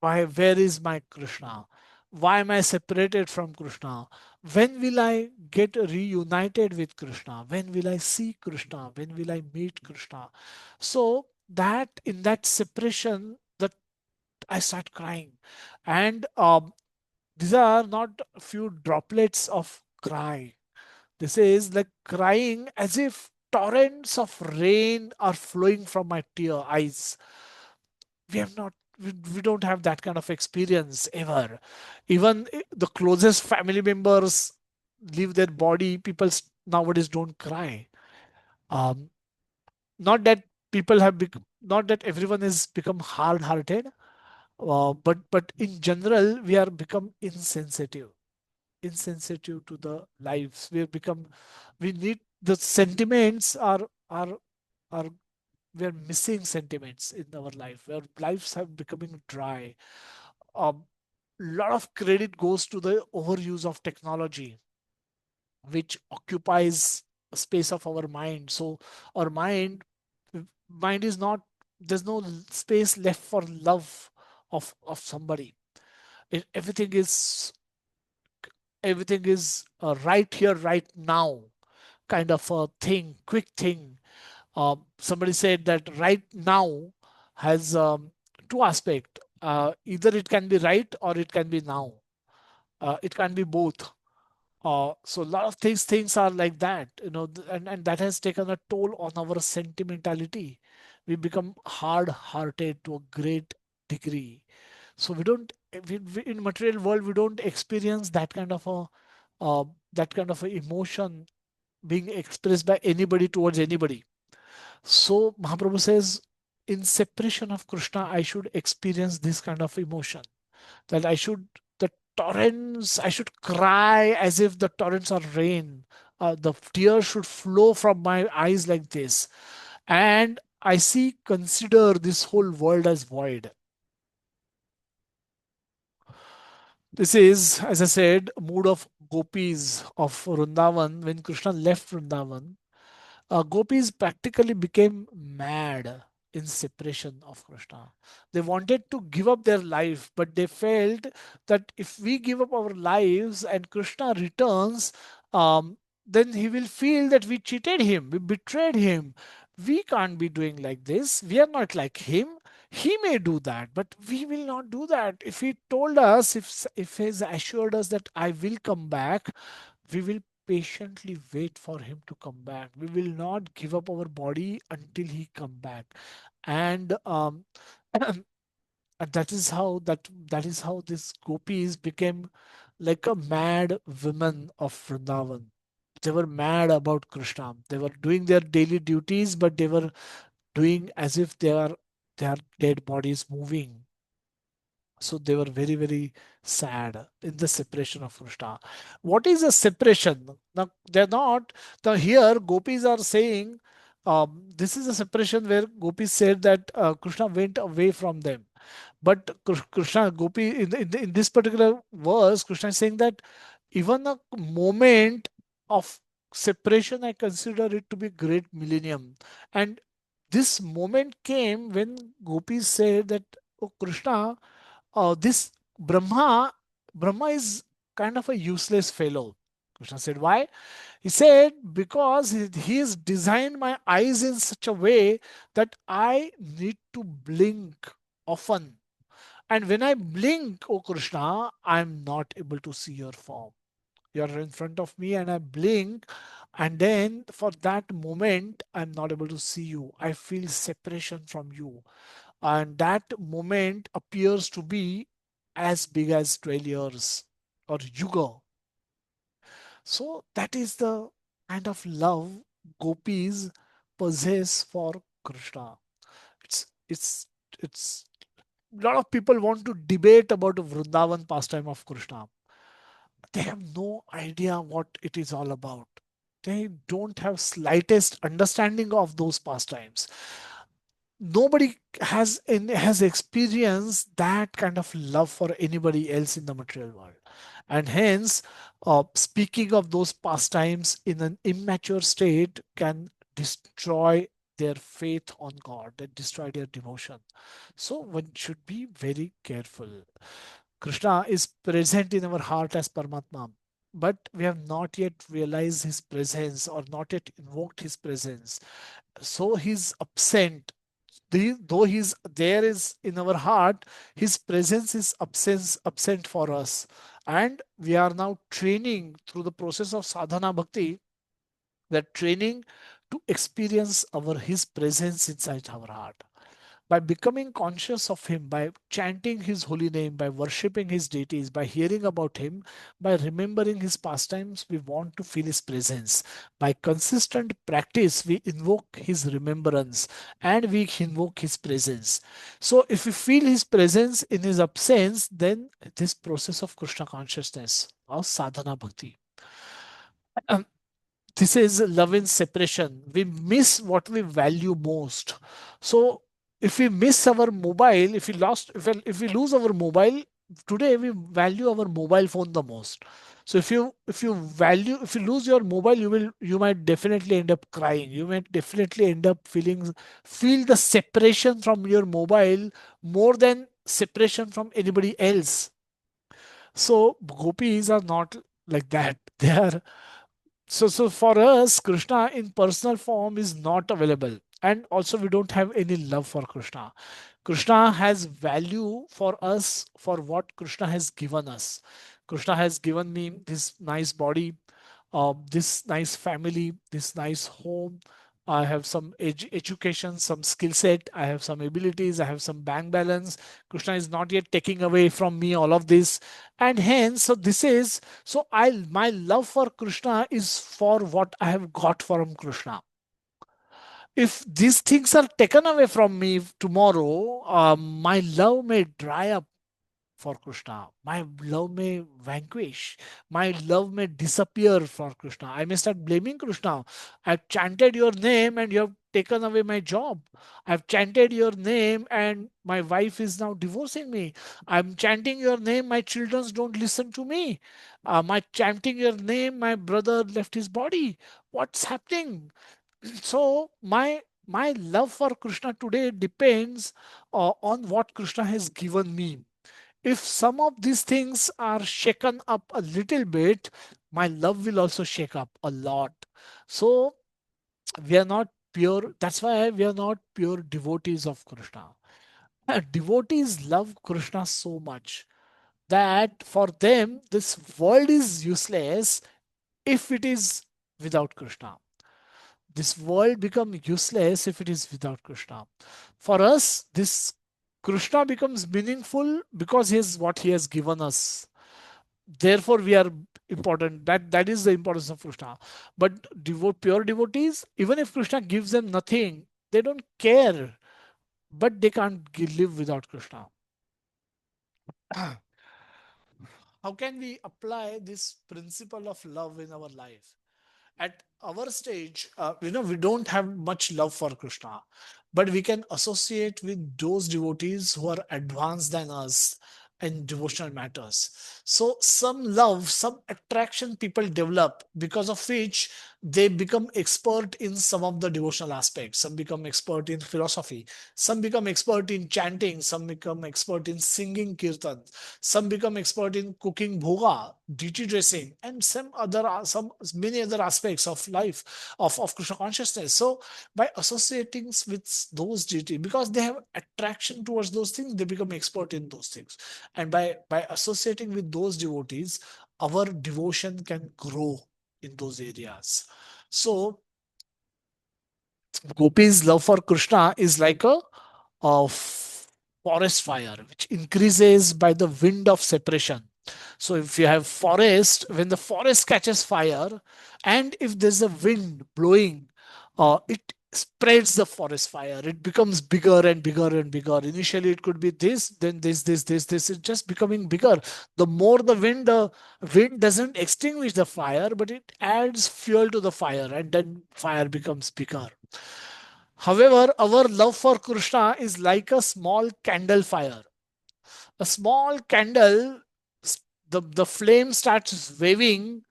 where is my Krishna? Why am I separated from Krishna? When will I get reunited with Krishna? When will I see Krishna? When will I meet Krishna? So that in that separation, that I start crying, and these are not a few droplets of cry. This is like crying as if torrents of rain are flowing from my tear eyes. We have not we don't have that kind of experience ever. Even the closest family members leave their body, people nowadays don't cry. um, Not that people have not that everyone has become hard hearted, but in general we are become insensitive to the lives. We have become, we need the sentiments are we are missing sentiments in our life. Our lives have becoming dry. A lot of credit goes to the overuse of technology, which occupies a space of our mind. So our mind is not, there's no space left for love of somebody. Everything is right here, right now, kind of a thing, quick thing. Somebody said that right now has two aspects. Either it can be right or it can be now. It can be both. So a lot of things are like that, and that has taken a toll on our sentimentality. We become hard-hearted to a great degree. So we don't in material world we don't experience uh, that kind of a emotion being expressed by anybody towards anybody. So Mahaprabhu says, in separation of Krishna, I should experience this kind of emotion. That the torrents, I should cry as if the torrents are rain. The tears should flow from my eyes like this. And consider this whole world as void. This is, as I said, mood of gopis of Vrindavan. When Krishna left Vrindavan, gopis practically became mad in separation of Krishna. They wanted to give up their life, but they felt that if we give up our lives and Krishna returns, then he will feel that we cheated him, we betrayed him. We can't be doing like this. We are not like him. He may do that, but we will not do that. If he told us, if he's assured us that I will come back, we will patiently wait for him to come back. We will not give up our body until he come back. And and that is how these gopis became like a mad women of Vrindavan. They were mad about Krishna. They were doing their daily duties, but they were doing as if their dead bodies moving. So they were very, very sad in the separation of Krishna. What is a separation? Now they're not. Now here gopis are saying this is a separation where gopis said that Krishna went away from them. But Krishna, Gopi, in this particular verse, Krishna is saying that even a moment of separation, I consider it to be great millennium. And this moment came when gopis said that, oh Krishna, this Brahma, Brahma is kind of a useless fellow. Krishna said, why? He said, because he has designed my eyes in such a way that I need to blink often. And when I blink, oh Krishna, I'm not able to see your form. You're in front of me and I blink, and then for that moment, I'm not able to see you. I feel separation from you. And that moment appears to be as big as 12 years or yuga. So that is the kind of love gopis possess for Krishna. It's it's a lot of people want to debate about the Vrindavan pastime of Krishna. They have no idea what it is all about. They don't have slightest understanding of those pastimes. Nobody has experienced that kind of love for anybody else in the material world, and hence speaking of those pastimes in an immature state can destroy their faith on God, that destroy their devotion. So one should be very careful. Krishna is present in our heart as Paramatma, but we have not yet realized his presence or not yet invoked his presence. So he's absent. Though he's there is in our heart, his presence is absent for us. And we are now training through the process of sadhana bhakti, that training to experience our his presence inside our heart. By becoming conscious of him, by chanting his holy name, by worshipping his deities, by hearing about him, by remembering his pastimes, we want to feel his presence. By consistent practice, we invoke his remembrance and we invoke his presence. So, if we feel his presence in his absence, then this process of Krishna consciousness or sadhana bhakti. This is love in separation. We miss what we value most. So if we miss our mobile, if we lose our mobile today, we value our mobile phone the most. So if you lose your mobile, you might definitely end up crying. You might definitely end up feel the separation from your mobile more than separation from anybody else. So gopis are not like that. So for us, Krishna in personal form is not available. and also we don't have any love for Krishna. Krishna has value for us for what Krishna has given us. Krishna has given me this nice body, this nice family, this nice home. I have some education, some skill set. I have some abilities. I have some bank balance. Krishna is not yet taking away from me all of this, and hence, so this is so I my love for Krishna is for what I have got from Krishna. If these things are taken away from me tomorrow, my love may dry up for Krishna. My love may vanquish. My love may disappear for Krishna. I may start blaming Krishna. I've chanted your name and you have taken away my job. I've chanted your name and my wife is now divorcing me. I'm chanting your name, my children don't listen to me. My chanting your name, my brother left his body. What's happening? So my love for Krishna today depends on what Krishna has given me. If some of these things are shaken up a little bit, my love will also shake up a lot. So we are not pure. That's why we are not pure devotees of Krishna. Devotees love Krishna so much that for them this world is useless if it is without Krishna. This world becomes useless if it is without Krishna. For us, this Krishna becomes meaningful because he is what he has given us. Therefore, we are important. That is the importance of Krishna. But pure devotees, even if Krishna gives them nothing, they don't care. But they can't live without Krishna. How can we apply this principle of love in our life? At our stage, we don't have much love for Krishna, but we can associate with those devotees who are advanced than us in devotional matters. So some love, some attraction people develop, because of which they become expert in some of the devotional aspects. Some become expert in philosophy, some become expert in chanting, some become expert in singing kirtan, some become expert in cooking bhoga, deity dressing, and some many other aspects of life of Krishna consciousness. So by associating with those deity, because they have attraction towards those things, they become expert in those things. And by associating with those devotees, our devotion can grow in those areas. So Gopi's love for Krishna is like a forest fire, which increases by the wind of separation. So if you have forest, when the forest catches fire, and if there's a wind blowing, it spreads the forest fire. It becomes bigger and bigger and bigger. Initially, it could be this, then this. It's just becoming bigger. The more the wind doesn't extinguish the fire, but it adds fuel to the fire, and then fire becomes bigger. However, our love for Krishna is like a small candle fire. A small candle, the flame starts waving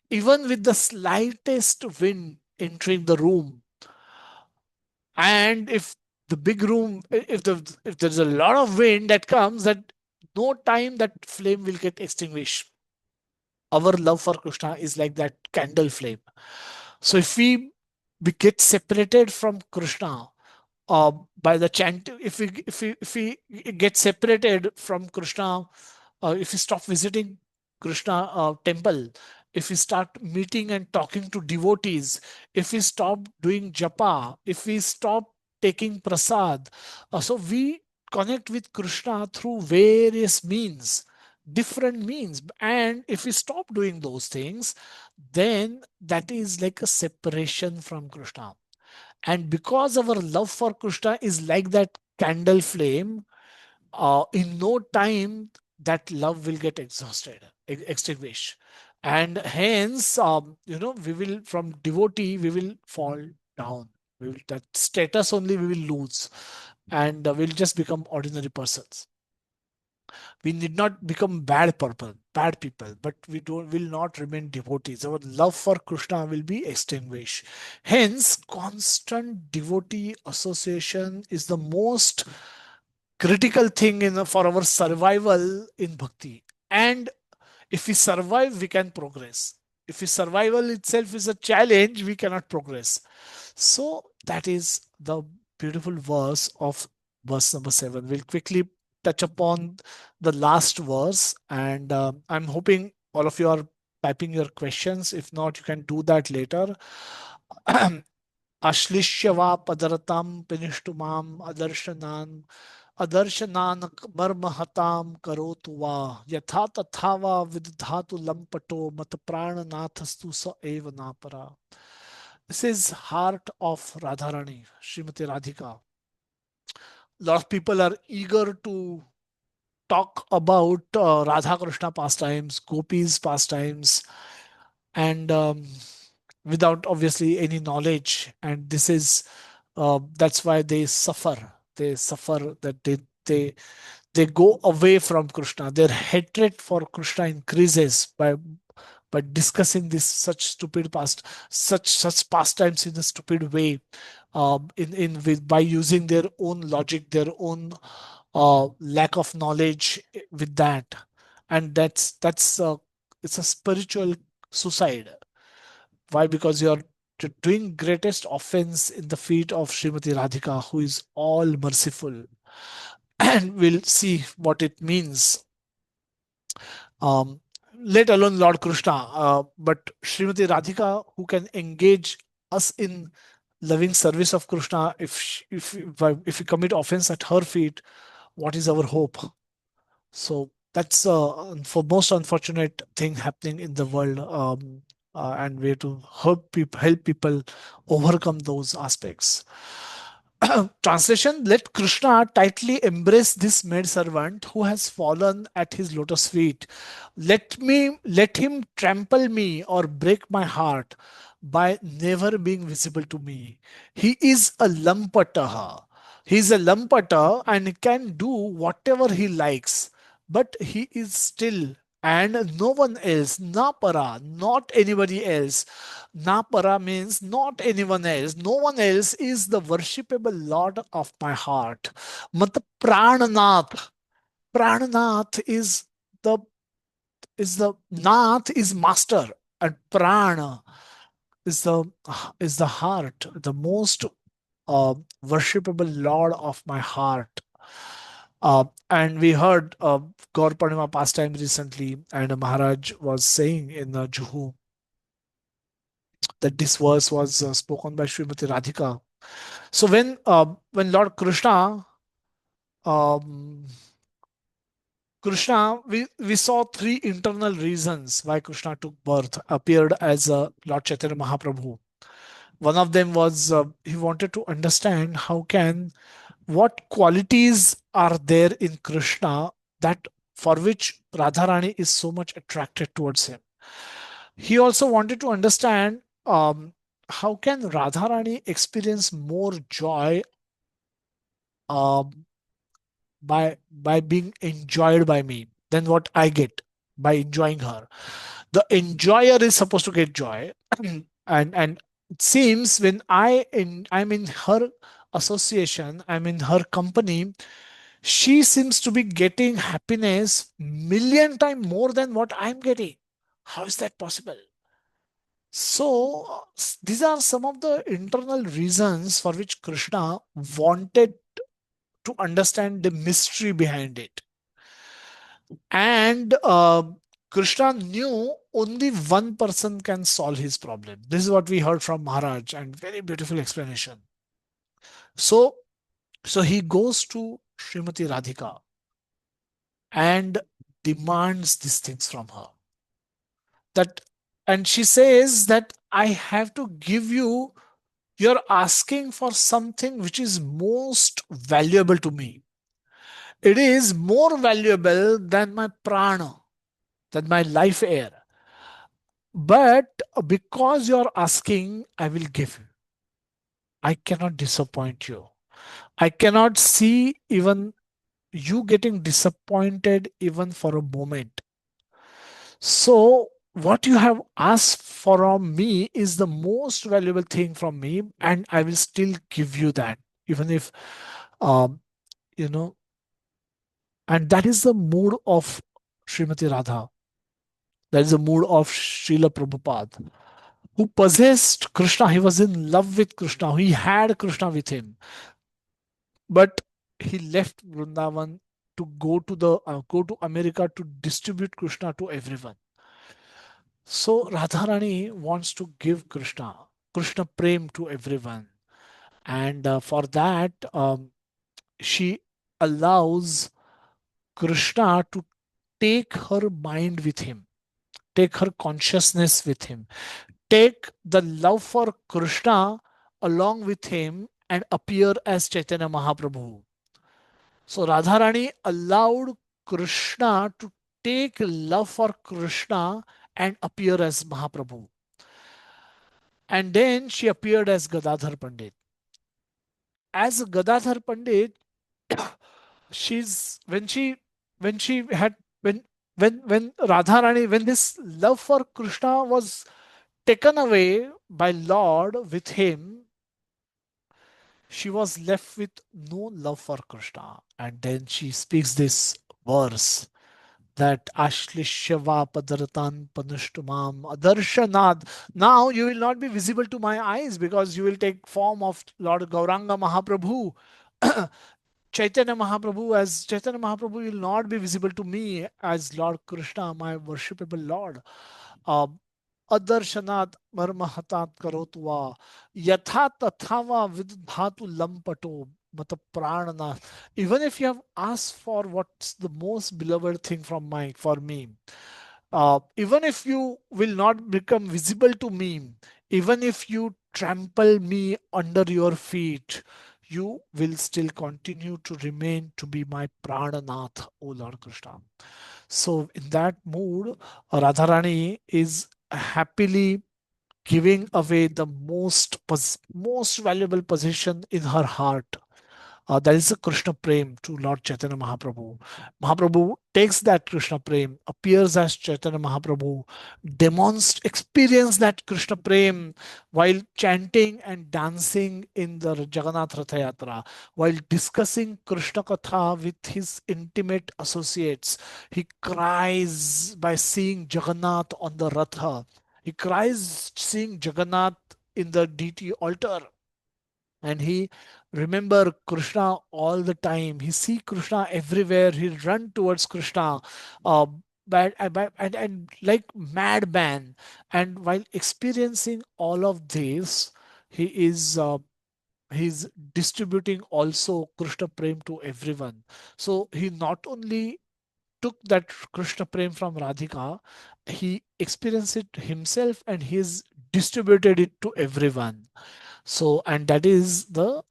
even with the slightest wind entering the room. And if the big room, if there's a lot of wind that comes, that no time that flame will get extinguished. Our love for Krishna is like that candle flame. So if we get separated from Krishna, by the chant, if we get separated from Krishna, if we stop visiting Krishna temple, if we start meeting and talking to devotees, if we stop doing japa, if we stop taking prasad, so we connect with Krishna through various means, different means. And if we stop doing those things, then that is like a separation from Krishna. And because our love for Krishna is like that candle flame, in no time that love will get exhausted, extinguished. And hence, we will, from devotee, we will fall down. That status only we will lose, and we'll just become ordinary persons. We need not become bad people, but we don't will not remain devotees. Our love for Krishna will be extinguished. Hence, constant devotee association is the most critical thing for our survival in bhakti. And if we survive, we can progress. If we survival itself is a challenge, we cannot progress. So That is the beautiful verse of verse number 7. We'll quickly touch upon the last verse, and I'm hoping all of you are typing your questions. If not, you can do that later. Ashlishya va padaratam pinishtumam adarshanan marmahatam karotu va yatha tatha va vidhatu lampato mat prananathastu sa eva napara. This is heart of Radharani, Srimati Radhika. A lot of people are eager to talk about Radha Krishna pastimes, Gopis pastimes, and without obviously any knowledge. And this is that's why they suffer. They suffer that they go away from Krishna. Their hatred for Krishna increases by discussing this such stupid past such pastimes in a stupid way, in with by using their own logic, their own lack of knowledge with that, and that's it's a spiritual suicide. Why? Because you're doing greatest offense in the feet of Srimati Radhika, who is all merciful, and we'll see what it means. Um, let alone Lord Krishna, but Srimati Radhika, who can engage us in loving service of Krishna, if we commit offense at her feet, what is our hope? So that's for most unfortunate thing happening in the world, and we have to help people overcome those aspects. Translation: Let Krishna tightly embrace this maidservant who has fallen at his lotus feet. Let him trample me or break my heart by never being visible to me. He is a lampataha. He is a lampata and can do whatever he likes, but he is still and no one else. Napara, not anybody else. Napara means not anyone else. No one else is the worshipable Lord of my heart. Mat Prananath. Prananath is the Nath is master, and Prana is the heart, the most worshipable Lord of my heart. And we heard Gaur Purnima pastime recently, and Maharaj was saying in Juhu that this verse was spoken by Srimati Radhika. So when Lord um, Krishna, we saw three internal reasons why Krishna took birth, appeared as Lord Chaitanya Mahaprabhu. One of them was he wanted to understand how can what qualities are there in Krishna that for which Radharani is so much attracted towards him. He also wanted to understand how can Radharani experience more joy um, by being enjoyed by me than what I get by enjoying her. The enjoyer is supposed to get joy, and it seems when I'm in her association, I'm in her company, she seems to be getting happiness million times more than what I'm getting. How is that possible? So these are some of the internal reasons for which Krishna wanted to understand the mystery behind it. And Krishna knew only one person can solve his problem. This is what we heard from Maharaj, and very beautiful explanation. So, so he goes to Srimati Radhika and demands these things from her. That and she says that I have to give you. You're asking for something which is most valuable to me. It is more valuable than my prana, than my life air. But because you're asking, I will give you. I cannot disappoint you. I cannot see even you getting disappointed even for a moment. So, what you have asked from me is the most valuable thing from me, and I will still give you that, even if, um, you know, and that is the mood of Srimati Radha. That is the mood of Srila Prabhupada. who possessed Krishna. He was in love with Krishna. He had Krishna with him, but he left Vrindavan to go to America to distribute Krishna to everyone. So Radharani wants to give Krishna Prem to everyone, and for that she allows Krishna to take her mind with him, take her consciousness with him, take the love for Krishna along with him and appear as Chaitanya Mahaprabhu. So Radharani allowed Krishna to take love for Krishna and appear as Mahaprabhu. And then she appeared as Gadadhar Pandit. As Gadadhar Pandit, she's when she had when Radharani, when this love for Krishna was taken away by Lord with him, she was left with no love for Krishna. And then she speaks this verse that Ashlishava Padaratan Panushtumam Adarshanad. Now you will not be visible to my eyes because you will take form of Lord Gauranga Mahaprabhu. Chaitanya Mahaprabhu, as Chaitanya Mahaprabhu will not be visible to me as Lord Krishna, my worshipable Lord. Uh, Adarshanath marmahatat karotva yatha tathava vidhatu lampato mata pranana. Even if you have asked for what's the most beloved thing from my for me, even if you will not become visible to me, even if you trample me under your feet, you will still continue to remain to be my prananath, O Lord Krishna. So in that mood, Radharani is happily giving away the most valuable possession in her heart. That is the Krishna Prem to Lord Chaitanya Mahaprabhu. Mahaprabhu takes that Krishna Prem, appears as Chaitanya Mahaprabhu, experience that Krishna Prem while chanting and dancing in the Jagannath Ratha Yatra, while discussing Krishna Katha with his intimate associates. He cries by seeing Jagannath on the Ratha. He cries seeing Jagannath in the deity altar, and he remember Krishna all the time. He see Krishna everywhere. He run towards Krishna, uh, and like madman. And while experiencing all of this, he is he's distributing also Krishna Prem to everyone. So he not only took that Krishna Prem from Radhika, he experienced it himself and he's distributed it to everyone. So, and that is the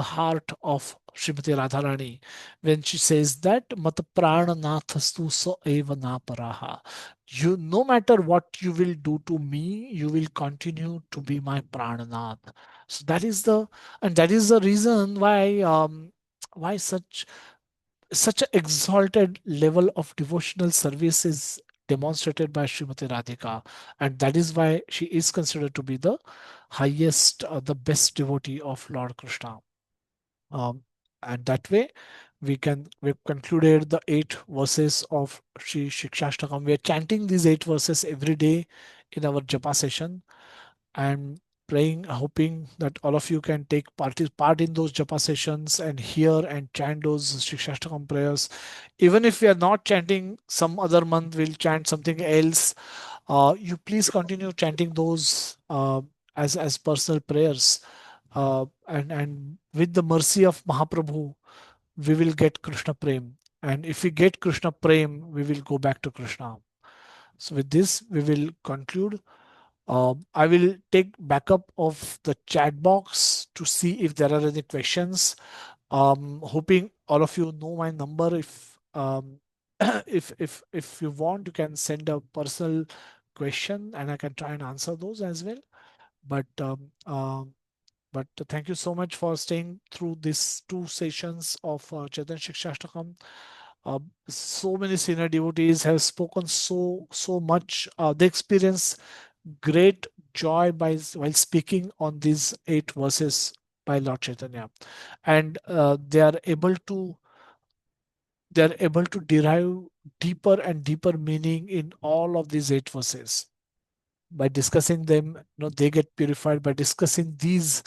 heart of Srimati Radharani when she says that Mat Prananathastu so eva na paraha. You, no matter what you will do to me, you will continue to be my Prananath. So that is the, and that is the reason why such an exalted level of devotional service is demonstrated by Srimati Radhika, and that is why she is considered to be the highest, the best devotee of Lord Krishna. Um, and that way, we've concluded the 8 verses of Sri Shikshashtakam. We are chanting these 8 verses every day in our japa session. I'm praying, hoping that all of you can take part in those japa sessions and hear and chant those Shikshashtakam prayers. Even if we are not chanting, some other month we'll chant something else. You please continue chanting those as personal prayers. And with the mercy of Mahaprabhu, we will get Krishna Prem. And if we get Krishna Prem, we will go back to Krishna. So with this, we will conclude. I will take backup of the chat box to see if there are any questions. Hoping all of you know my number. If if you want, you can send a personal question, and I can try and answer those as well. But thank you so much for staying through these 2 sessions of Chaitanya Shikshashtakam. So many senior devotees have spoken so much. They experience great joy while speaking on these 8 verses by Lord Chaitanya, and they are able to derive deeper and deeper meaning in all of these 8 verses. by discussing them, they get purified by discussing these.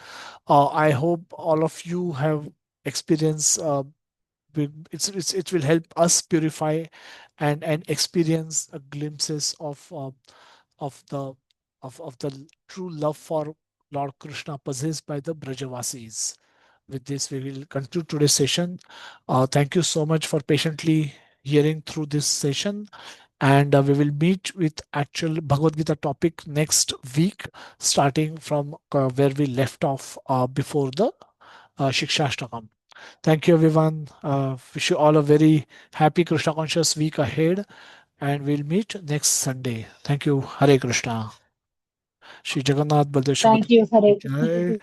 I hope all of you have experienced. It will help us purify and experience glimpses of the of the true love for Lord Krishna possessed by the Brajavasis. With this, we will conclude today's session. Thank you so much for patiently hearing through this session. And we will meet with actual Bhagavad Gita topic next week, starting from where we left off before the Shikshashtakam. Thank you, everyone. Wish you all a very happy Krishna conscious week ahead, and we'll meet next Sunday. Thank you. Hare Krishna. Shri Jagannath Baldev Thank Subhadra you, की Hare जय,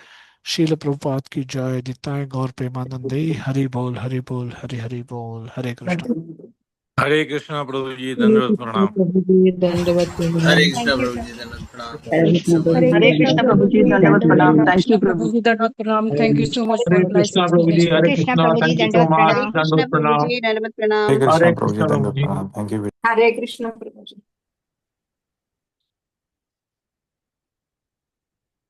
शील प्रभुपाद की जय, निताय गौर प्रेमानंदे, हरि बोल हरि बोल, हरि हरि बोल, हरे कृष्ण। हरे कृष्णा प्रभु जी, हरे दंडवत कृष्णा प्रणाम। प्रभु जी, दंडवत हरे प्रणाम। Krishna Thank you. प्रभु जी, दंडवत प्रणाम। हरे कृष्णा प्रभु Hare जी, Hare Krishna Krishna दंडवत Prabhuji, Prabhuji, प्रणाम। Dandavad Dandavat Pranam. Pranam. Thank you, Krishna Prabhuji. Prabhuji, Dandavat Pranam. Thank you so much for Hare the nice Krishna Prabhu ji, explanation. Hare Krishna Krishna, Prabhuji, thank you so Dandavat much, Pranam. Dandavat Krishna pranam. Prabhuji, Dandavat Hare Pranam. Krishna Hare Prabhu ji, Krishna Prabhu dandavat ji. Pranam. Thank you. Hare Krishna.